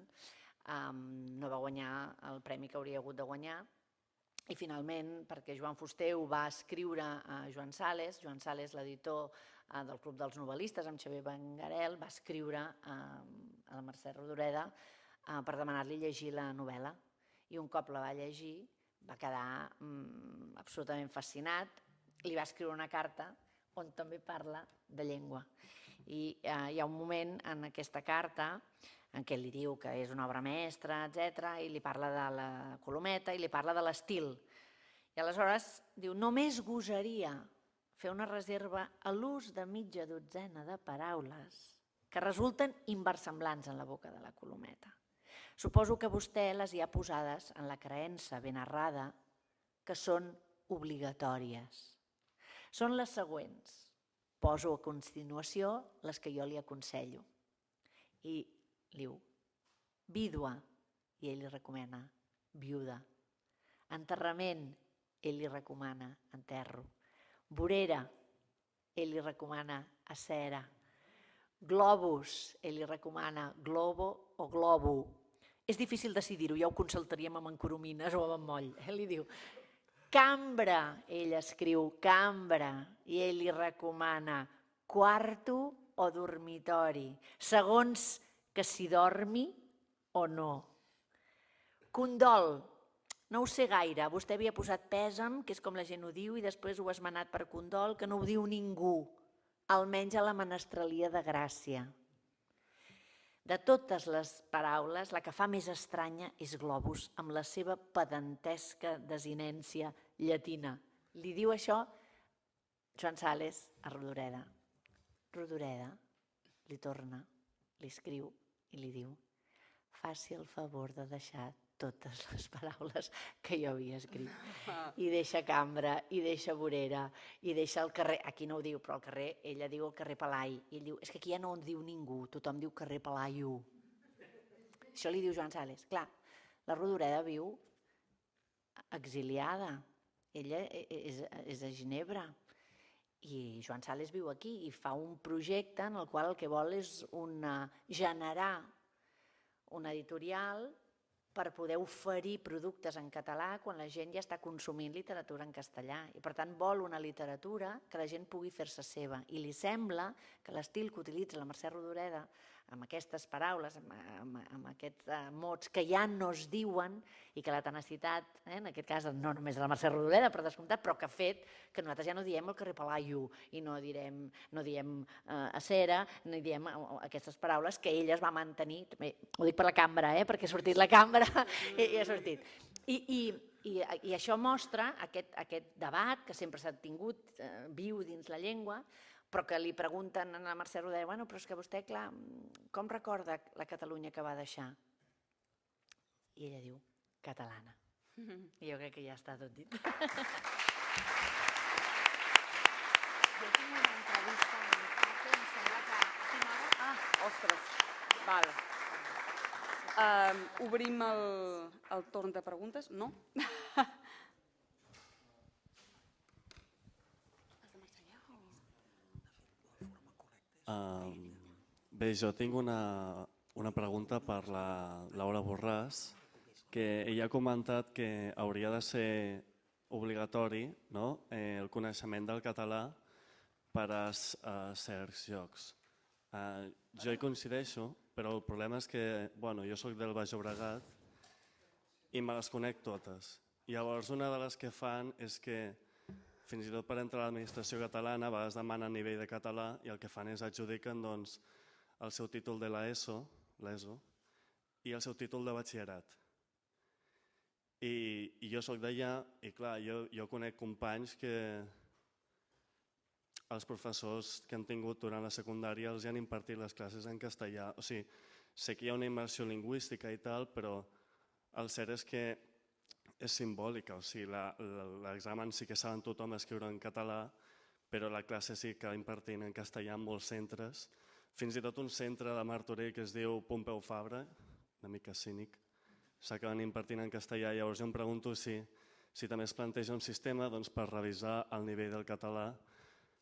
no va guanyar el premi que hauria hagut de guanyar. I finalment, perquè Joan Fuster ho va escriure a Joan Sales, l'editor del Club dels Novel·listes, amb Xavier Bengarel, va escriure a la Mercè Rodoreda per demanar-li llegir la novel·la. I un cop la va llegir, va quedar absolutament fascinat, li va escriure una carta on també parla de llengua. I hi ha un moment en aquesta carta en què li diu que és una obra mestra, etc., i li parla de la Colometa i li parla de l'estil. I aleshores diu, només gosaria fer una reserva a l'ús de mitja dotzena de paraules que resulten inversemblants en la boca de la Colometa. Suposo que vostè les hi ha posades en la creença ben errada que són obligatòries. Són les següents. Poso a continuació les que jo li aconsello. I diu, vídua, i ell li recomana viuda. Enterrament, ell li recomana enterro. Vorera, ell li recomana acera. Globus, ell li recomana globo o globo. És difícil decidir-ho, ja ho consultaríem amb en Coromines o amb en Moll. Li diu, cambra, ell escriu cambra, i ell li recomana quarto o dormitori, segons que s'hi dormi o no. Condol, no ho sé gaire, vostè havia posat pèsam, que és com la gent ho diu, i després ho ha esmenat per condol, que no ho diu ningú, almenys a la menestralia de Gràcia. De totes les paraules, la que fa més estranya és globus, amb la seva pedantesca desinència llatina. Li diu això Joan Sales a Rodoreda. Rodoreda li torna, li escriu i li diu: faci el favor de deixar totes les paraules que jo havia escrit. I deixa cambra, i deixa vorera, i deixa el carrer, aquí no ho diu, però al carrer, ella diu el carrer Pelai, i ell diu, és que aquí ja no en diu ningú, tothom diu carrer Pelaiu. Això li diu Joan Sales. Clar, la Rodoreda viu exiliada, ella és a Ginebra, i Joan Sales viu aquí i fa un projecte en el qual el que vol és generar una editorial per poder oferir productes en català quan la gent ja està consumint literatura en castellà. I per tant vol una literatura que la gent pugui fer-se seva. I li sembla que l'estil que utilitza la Mercè Rodoreda amb aquestes paraules, amb aquests mots que ja no es diuen i que la tenacitat, en aquest cas no només de la Mercè Rodoreda, per descomptat, però que ha fet que nosaltres ja no diem el carrer Pelaiu i no diem acera, no diem aquestes paraules que ella es va mantenir, ho dic per la cambra, perquè ha sortit la cambra i ha sortit. I això mostra aquest debat que sempre s'ha tingut viu dins la llengua, però que li pregunten a la Mercè Rodoreda, bueno, però és que vostè, clar, com recorda la Catalunya que va deixar? I ella diu, catalana. I jo crec que ja està tot dit. Jo tinc una entrevista a l'ICATE, em sembla que a quina hora? Ostres, val. Obrim el torn de preguntes? No? Bé, jo tinc una pregunta per la Laura Borràs, que ella ha comentat que hauria de ser obligatori el coneixement del català per a certs llocs. Jo hi coincideixo, però el problema és que jo soc del Baix Llobregat i me les conec totes. Llavors, una de les que fan és que fins i tot per entrar a l'administració catalana a vegades demanen nivell de català i el que fan és adjudiquen el seu títol de l'ESO i el seu títol de batxillerat. I jo soc d'allà i clar, jo conec companys que els professors que han tingut durant la secundària els han impartit les classes en castellà. O sigui, sé que hi ha una immersió lingüística i tal, però el cert és que és simbòlica, o sigui, l'examen sí que saben tothom escriure en català, però la classe sí que impartint en castellà en molts centres, fins i tot un centre de Martorell que es diu Pompeu Fabra, una mica cínic, s'acaben impartint en castellà. Llavors jo em pregunto si també es planteja un sistema per revisar el nivell del català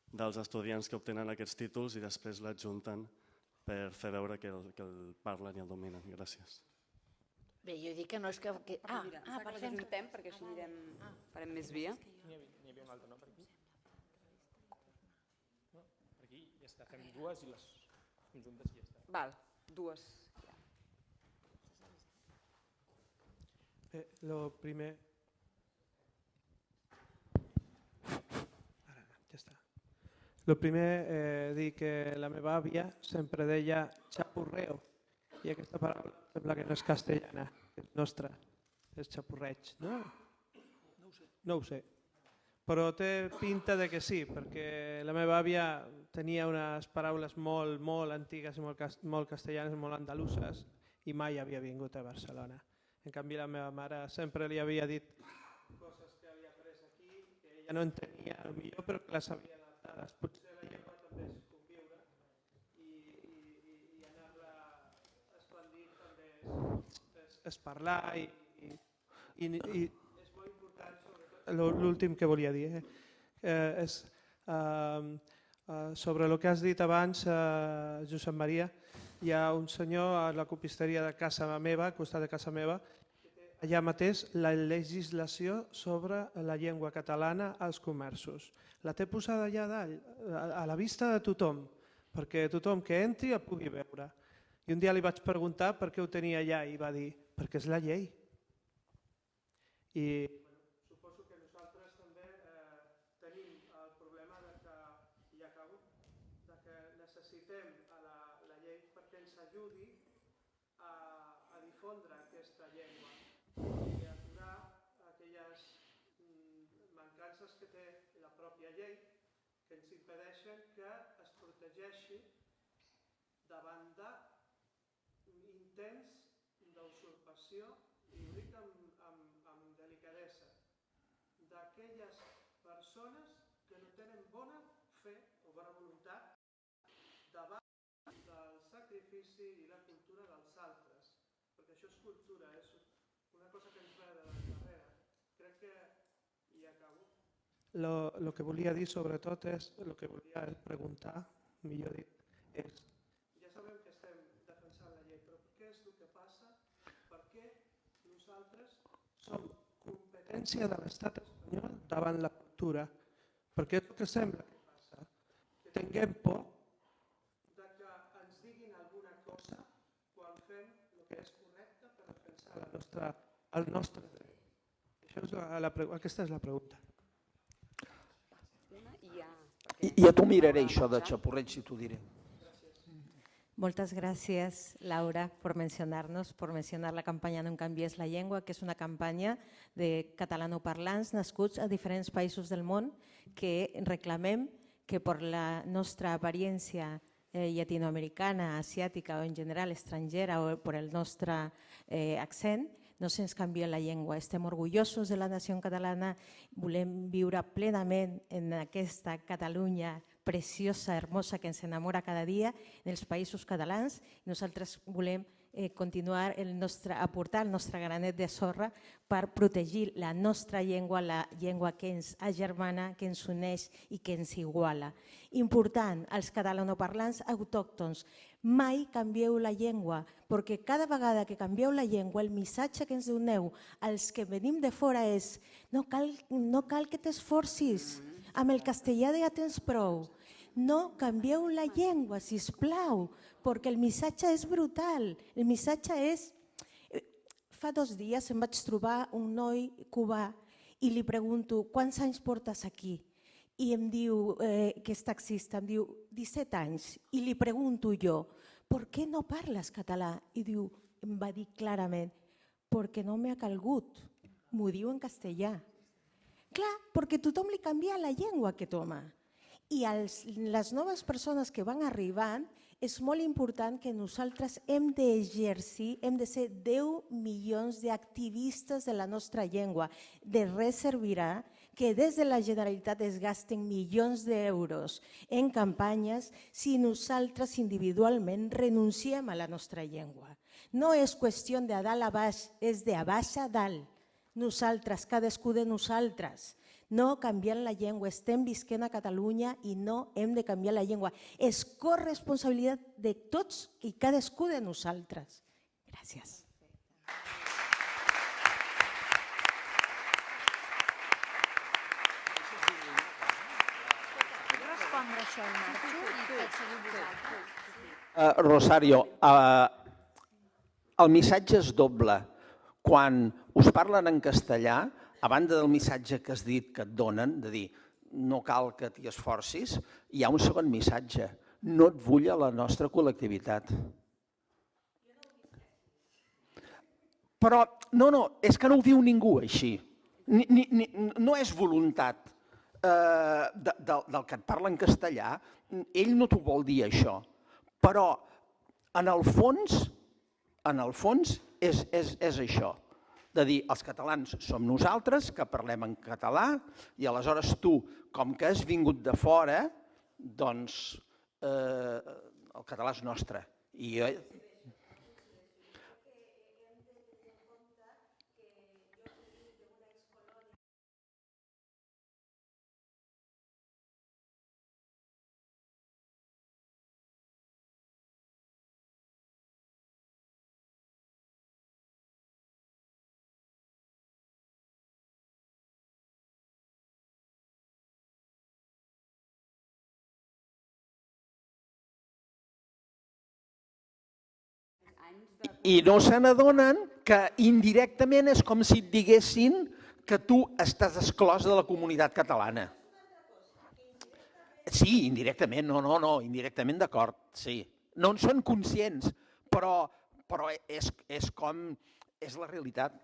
dels estudiants que obtenen aquests títols i després l'adjunten per fer veure que el parlen i el dominen. Gràcies. Bé, jo dic que no és que... Mira, per exemple, perquè així farem més via. N'hi havia una altra, no? Per aquí? No, per aquí ja està. Fem dues i les conjuntes i ja està. Val, dues. Bé, lo primer... Ara, ja està. Lo primer, dir que la meva àvia sempre deia xapurreo, i aquesta paraula sembla que no és castellana, que és nostra, és xapurreig, no? No ho sé, però té pinta de que sí, perquè la meva àvia tenia unes paraules molt antigues i molt castellanes, molt andaluses, i mai havia vingut a Barcelona. En canvi, la meva mare sempre li havia dit coses que havia après aquí, que ella no entenia millor, però que les havia adaptades. Potser la llengua també és conviure i anar-la expandint també és parlar i és molt important, sobretot l'últim que volia dir, és sobre el que has dit abans, Josep Maria. Hi ha un senyor a la copisteria de casa meva, al costat de casa meva, allà mateix la legislació sobre la llengua catalana als comerços. La té posada allà dalt, a la vista de tothom, perquè tothom que entri el pugui veure. I un dia li vaig preguntar per què ho tenia allà i va dir, perquè és la llei. I suposo que nosaltres també tenim el problema que necessitem la llei perquè ens ajudi nostra llengua i aturar aquelles mancances que té la pròpia llei que ens impedeixen que es protegeixi davant d'intents d'usurpació, i ho dic amb delicadesa, d'aquelles persones que no tenen bona fe o bona voluntat davant del sacrifici i la cultura dels altres, perquè això és cultura, és una cosa que ens ve de darrere. Crec que hi acabo. Lo que volia dir sobretot és, el que volia preguntar, millor dit, és, ja sabem que estem defensant la llei, però què és el que passa? Per què nosaltres som competència de l'estat espanyol davant la cultura? Perquè és el que sembla que passa, que tinguem por de que ens diguin alguna cosa quan fem el que és correcte per defensar el nostre dret. Aquesta és la pregunta. Ja t'ho miraré, això de xapurreig, si t'ho diré. Moltes gràcies, Laura, por mencionar la campanya No em canvies la llengua, que és una campanya de catalanoparlants nascuts a diferents països del món que reclamem que per la nostra apariència llatinoamericana, asiàtica o en general estrangera o per el nostre accent, no se'ns canvia la llengua. Estem orgullosos de la nació catalana, volem viure plenament en aquesta Catalunya preciosa, hermosa, que ens enamora cada dia en els països catalans. Nosaltres volem continuar aportar el nostre granet de sorra per protegir la nostra llengua, la llengua que ens agermana, que ens uneix i que ens iguala. Important, els catalanoparlants autòctons, mai canvieu la llengua, perquè cada vegada que canvieu la llengua, el missatge que ens doneu als que venim de fora és no cal que t'esforcis, amb el castellà ja tens prou. No canvieu la llengua, sisplau, perquè el missatge és brutal. El missatge és... Fa 2 dies em vaig trobar un noi cubà i li pregunto quants anys portes aquí? I em diu, que és taxista, em diu 17 anys. I li pregunto jo, per què no parles català? I diu, em va dir clarament, perquè no m'ha calgut. M'ho diu en castellà. Clar, perquè tothom li canvia la llengua a aquest home. I les noves persones que van arribant, és molt important que nosaltres hem d'exercir, hem de ser 10 milions d'activistes de la nostra llengua. De res servirà que des de la Generalitat es gasten milions d'euros en campanyes si nosaltres individualment renunciem a la nostra llengua. No és qüestió de dalt a baix, és de baix a dalt. Nosaltres, cadascú de nosaltres. No canviant la llengua, estem visquent a Catalunya i no hem de canviar la llengua. És corresponsabilitat de tots i cadascú de nosaltres. Gràcies. Respondre això al Marxo i tot seguir vosaltres. Rosario, el missatge és doble. Quan us parlen en castellà, a banda del missatge que has dit que et donen, de dir no cal que t'hi esforcis, hi ha un segon missatge. No et vull a la nostra col·lectivitat. Però no, és que no ho diu ningú així. No és voluntat del que et parla en castellà, ell no t'ho vol dir això. Però en el fons és això. De dir, els catalans som nosaltres, que parlem en català, i aleshores tu, com que has vingut de fora, doncs el català és nostre. I no se n'adonen que indirectament és com si et diguessin que tu estàs exclòs de la comunitat catalana. Sí, indirectament, no, indirectament d'acord, sí. No en són conscients, però és com És la realitat.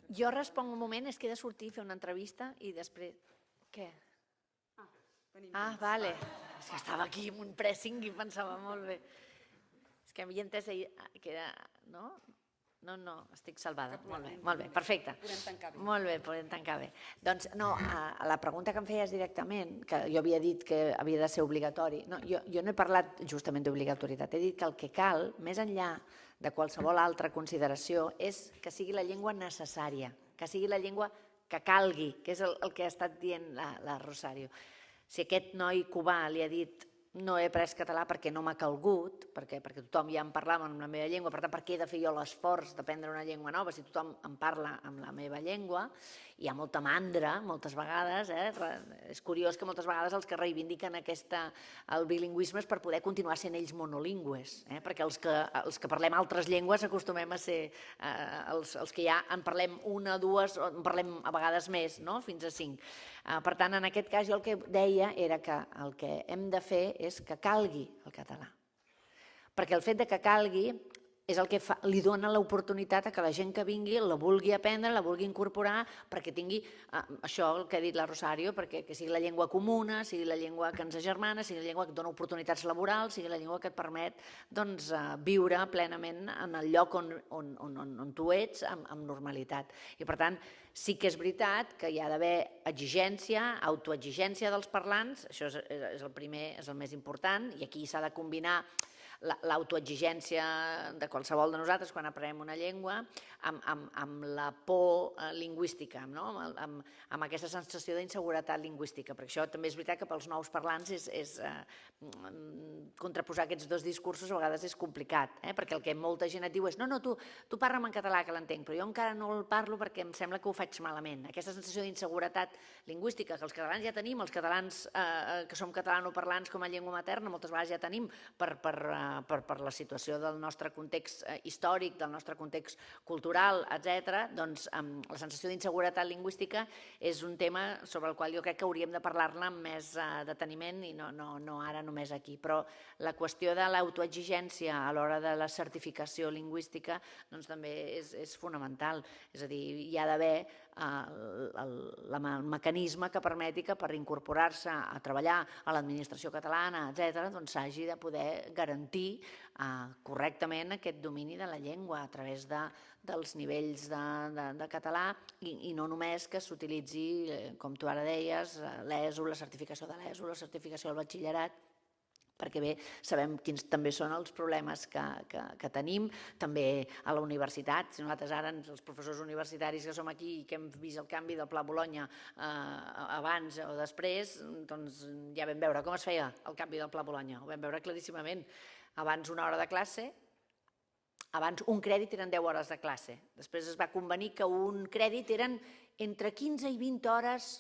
Jo responc un moment, és que he de sortir a fer una entrevista i després... Què? Vale. És que estava aquí amb un pressing i pensava molt bé. És que havia entès que era... No? No, estic salvada. Molt bé, perfecte. Podem tancar bé. Molt bé, podem tancar bé. Doncs no, la pregunta que em feies directament, que jo havia dit que havia de ser obligatori, no, jo no he parlat justament d'obligatorietat, he dit que el que cal, més enllà de qualsevol altra consideració, és que sigui la llengua necessària, que sigui la llengua que calgui, que és el que ha estat dient la Rosario. Si aquest noi cubà li ha dit no he après català perquè no m'ha calgut, perquè tothom ja em parlava en la meva llengua, per tant, per què he de fer jo l'esforç d'aprendre una llengua nova si tothom em parla amb la meva llengua? Hi ha molta mandra, moltes vegades, és curiós que moltes vegades els que reivindiquen el bilingüisme és per poder continuar sent ells monolingües, perquè els que parlem altres llengües acostumem a ser els que ja en parlem una, dues, o en parlem a vegades més, fins a 5. Per tant, en aquest cas jo el que deia era que el que hem de fer és que calgui el català. Perquè el fet de que calgui és el que li dona l'oportunitat a que la gent que vingui la vulgui aprendre, la vulgui incorporar, perquè tingui això el que ha dit la Rosario, perquè sigui la llengua comuna, sigui la llengua que ens agermana, sigui la llengua que dona oportunitats laborals, sigui la llengua que et permet viure plenament en el lloc on tu ets amb normalitat. I per tant, sí que és veritat que hi ha d'haver exigència, autoexigència dels parlants, això és el primer, és el més important, i aquí s'ha de combinar l'autoexigència de qualsevol de nosaltres quan aprenem una llengua amb la por lingüística, amb aquesta sensació d'inseguretat lingüística, perquè això també és veritat que pels nous parlants contraposar aquests dos discursos a vegades és complicat, perquè el que molta gent et diu és no, tu parla'm en català que l'entenc, però jo encara no el parlo perquè em sembla que ho faig malament. Aquesta sensació d'inseguretat lingüística que els catalans ja tenim, els catalans que som catalanoparlants com a llengua materna, moltes vegades ja tenim per la situació del nostre context històric, del nostre context cultural, etc., doncs la sensació d'inseguretat lingüística és un tema sobre el qual jo crec que hauríem de parlar-ne amb més deteniment i no ara només aquí. Però la qüestió de l'autoexigència a l'hora de la certificació lingüística doncs també és fonamental. És a dir, hi ha d'haver el mecanisme que permeti que per incorporar-se a treballar a l'administració catalana, etc., doncs s'hagi de poder garantir correctament aquest domini de la llengua a través dels nivells de català i no només que s'utilitzi, com tu ara deies, l'ESO, la certificació de l'ESO, la certificació del batxillerat, perquè bé, sabem quins també són els problemes que tenim, també a la universitat. Si nosaltres ara, els professors universitaris que som aquí i que hem vist el canvi del Pla Bologna abans o després, doncs ja vam veure com es feia el canvi del Pla Bologna, ho vam veure claríssimament. Abans una hora de classe, abans un crèdit eren 10 hores de classe. Després es va convenir que un crèdit eren entre 15 i 20 hores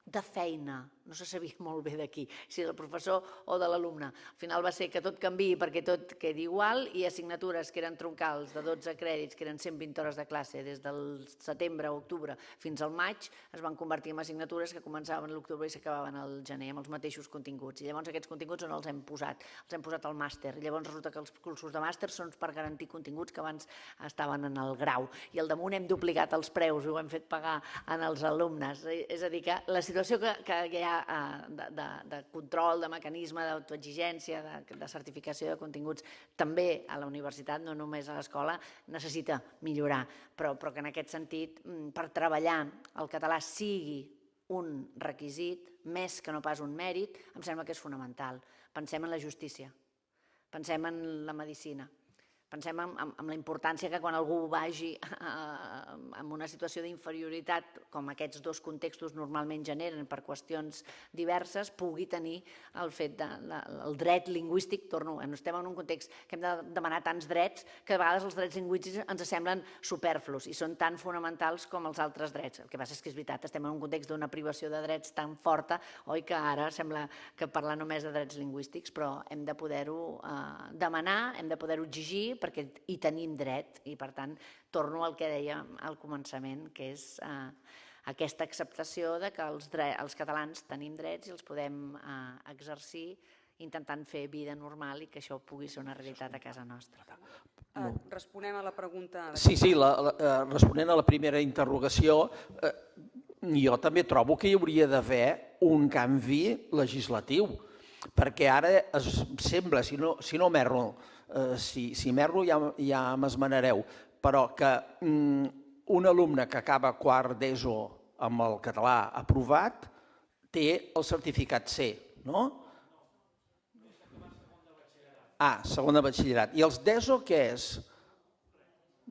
de feina. No se sabia molt bé d'aquí, si del professor o de l'alumne. Al final va ser que tot canviï perquè tot quedi igual i assignatures que eren troncals de 12 crèdits, que eren 120 hores de classe des del setembre o octubre fins al maig, es van convertir en assignatures que començaven a l'octubre i s'acabaven al gener amb els mateixos continguts. I llavors aquests continguts on els hem posat? Els hem posat al màster. I llavors resulta que els cursos de màster són per garantir continguts que abans estaven en el grau. I al damunt hem duplicat els preus i ho hem fet pagar als alumnes. És a dir, que la situació que hi ha de control, de mecanisme d'autoexigència, de certificació de continguts, també a la universitat, no només a l'escola, necessita millorar, però que en aquest sentit, per treballar el català sigui un requisit, més que no pas un mèrit, em sembla que és fonamental. Pensem en la justícia, pensem en la medicina, pensem en la importància que quan algú vagi en una situació d'inferioritat, com aquests dos contextos normalment generen per qüestions diverses, pugui tenir el fet del dret lingüístic. Estem en un context que hem de demanar tants drets que a vegades els drets lingüístics ens semblen superflus i són tan fonamentals com els altres drets. El que passa és que és veritat, estem en un context d'una privació de drets tan forta, oi, que ara sembla que parlar només de drets lingüístics, però hem de poder-ho demanar, hem de poder-ho exigir, perquè hi tenim dret i, per tant, torno al que dèiem al començament, que és aquesta acceptació de que els catalans tenim drets i els podem exercir intentant fer vida normal i que això pugui ser una realitat a casa nostra. Responem a la pregunta... Sí, responent a la primera interrogació, jo també trobo que hi hauria d'haver un canvi legislatiu, perquè ara sembla, si no m'erro, si m'erro ja m'esmenareu, però que un alumne que acaba quart d'ESO amb el català aprovat té el certificat C, no? Segon de batxillerat. I els d'ESO què és?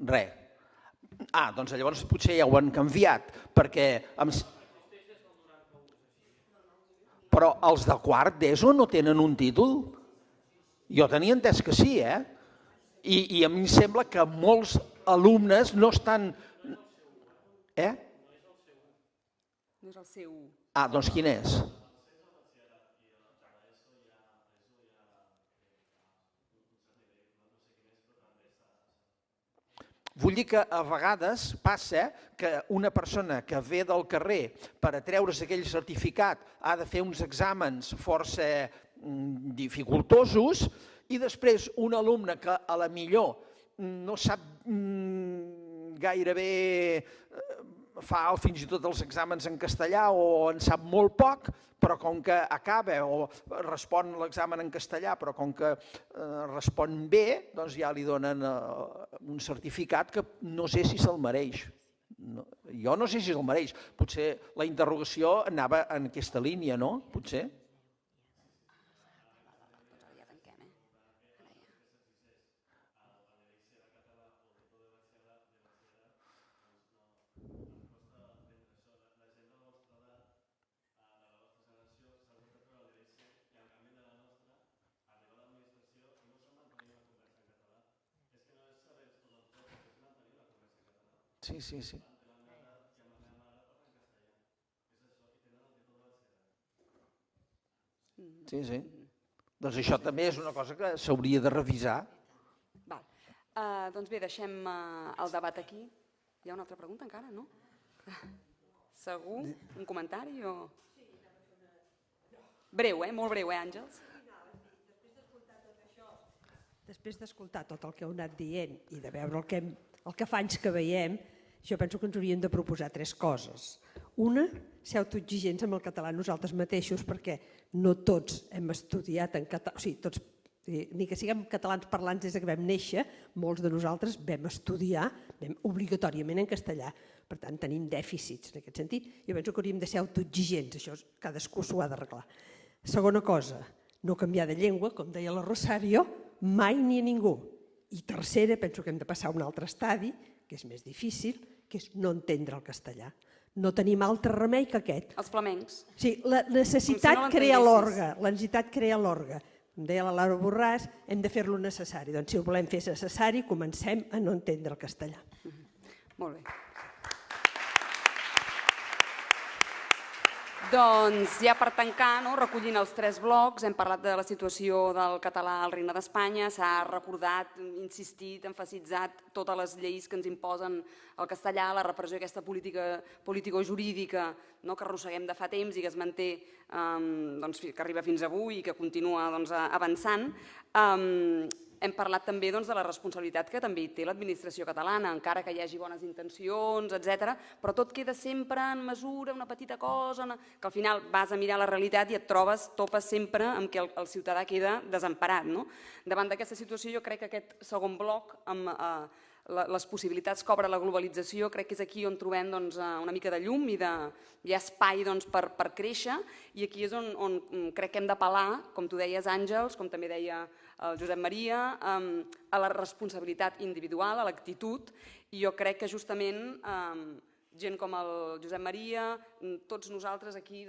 Res. Doncs llavors potser ja ho han canviat, perquè... Però els de quart d'ESO no tenen un títol? Jo tenia entès que sí, I a mi em sembla que molts alumnes no estan... No és el seu... Doncs quin és? Vull dir que a vegades passa que una persona que ve del carrer per atreure's aquell certificat ha de fer uns exàmens força dificultosos i després un alumne que a la millor no sap gairebé fa fins i tot els exàmens en castellà o en sap molt poc, però com que acaba o respon l'examen en castellà, però com que respon bé, doncs ja li donen un certificat que no sé si se'l mereix. Jo no sé si se'l mereix. Potser la interrogació anava en aquesta línia, no? Potser. Sí. Sí. Doncs això també és una cosa que s'hauria de revisar. Doncs bé, deixem el debat aquí. Hi ha una altra pregunta encara, no? Segur? Un comentari o...? Breu, molt breu, Àngels? Després d'escoltar tot el que heu anat dient i de veure el que fa anys que veiem, jo penso que ens hauríem de proposar 3 coses. Una, ser autoexigents amb el català nosaltres mateixos, perquè no tots hem estudiat en català, o sigui, tots, ni que siguem catalans parlants des que vam néixer, molts de nosaltres vam estudiar obligatòriament en castellà. Per tant, tenim dèficits en aquest sentit. Jo penso que hauríem de ser autoexigents, això cadascú s'ho ha d'arreglar. Segona cosa, no canviar de llengua, com deia la Rosario, mai ni a ningú. I tercera, penso que hem de passar a un altre estadi, que és més difícil, que és no entendre el castellà. No tenim altre remei que aquest. Els flamencs. Sí, la necessitat crea l'orgue, la necessitat crea l'orgue. Com deia la Laura Borràs, hem de fer-lo necessari. Doncs si ho volem fer necessari, comencem a no entendre el castellà. Molt bé. Doncs ja per tancar, recollint els 3 blocs, hem parlat de la situació del català al Regne d'Espanya, s'ha recordat, insistit, emfasitzat totes les lleis que ens imposen el castellà, la repressió aquesta político-jurídica que arrosseguem de fa temps i que es manté, que arriba fins avui i que continua avançant. Hem parlat també de la responsabilitat que també té l'administració catalana, encara que hi hagi bones intencions, etc. Però tot queda sempre en mesura, una petita cosa, que al final vas a mirar la realitat i et topes sempre amb què el ciutadà queda desemparat. Davant d'aquesta situació jo crec que aquest segon bloc, amb les possibilitats que obre la globalització, crec que és aquí on trobem una mica de llum i hi ha espai per créixer, i aquí és on crec que hem d'apel·lar, com tu deies, Àngels, com també deia el Josep Maria, a la responsabilitat individual, a l'actitud, i jo crec que justament gent com el Josep Maria, tots nosaltres aquí,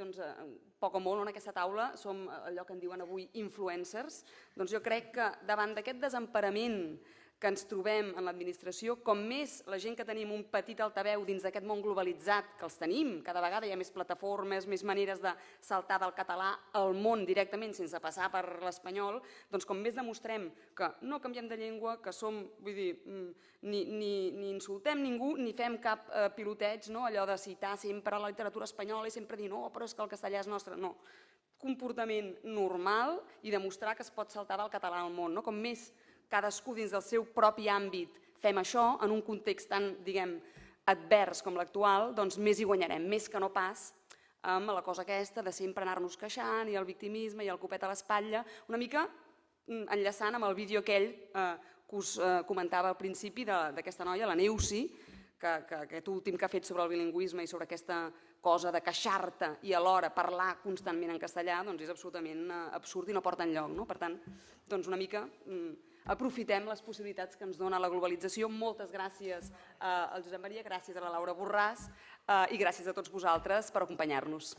poc o molt en aquesta taula, som allò que en diuen avui influencers, doncs jo crec que davant d'aquest desemparament que ens trobem en l'administració, com més la gent que tenim un petit altaveu dins d'aquest món globalitzat, que els tenim, cada vegada hi ha més plataformes, més maneres de saltar del català al món directament sense passar per l'espanyol, doncs com més demostrem que no canviem de llengua, que som, vull dir, ni insultem ningú, ni fem cap piloteig, allò de citar sempre la literatura espanyola i sempre dir no, però és que el castellà és nostre, no. comportament normal i demostrar que es pot saltar del català al món. Com més cadascú dins del seu propi àmbit fem això, en un context tan, diguem, advers com l'actual, doncs més hi guanyarem, més que no pas amb la cosa aquesta de sempre anar-nos queixant i el victimisme i el copet a l'espatlla, una mica enllaçant amb el vídeo aquell que us comentava al principi d'aquesta noia, la Neusi, que aquest últim que ha fet sobre el bilingüisme i sobre aquesta cosa de queixar-te i alhora parlar constantment en castellà, doncs és absolutament absurd i no porta enlloc. Per tant, doncs una mica aprofitem les possibilitats que ens dona la globalització. Moltes gràcies al Josep Maria, gràcies a la Laura Borràs i gràcies a tots vosaltres per acompanyar-nos.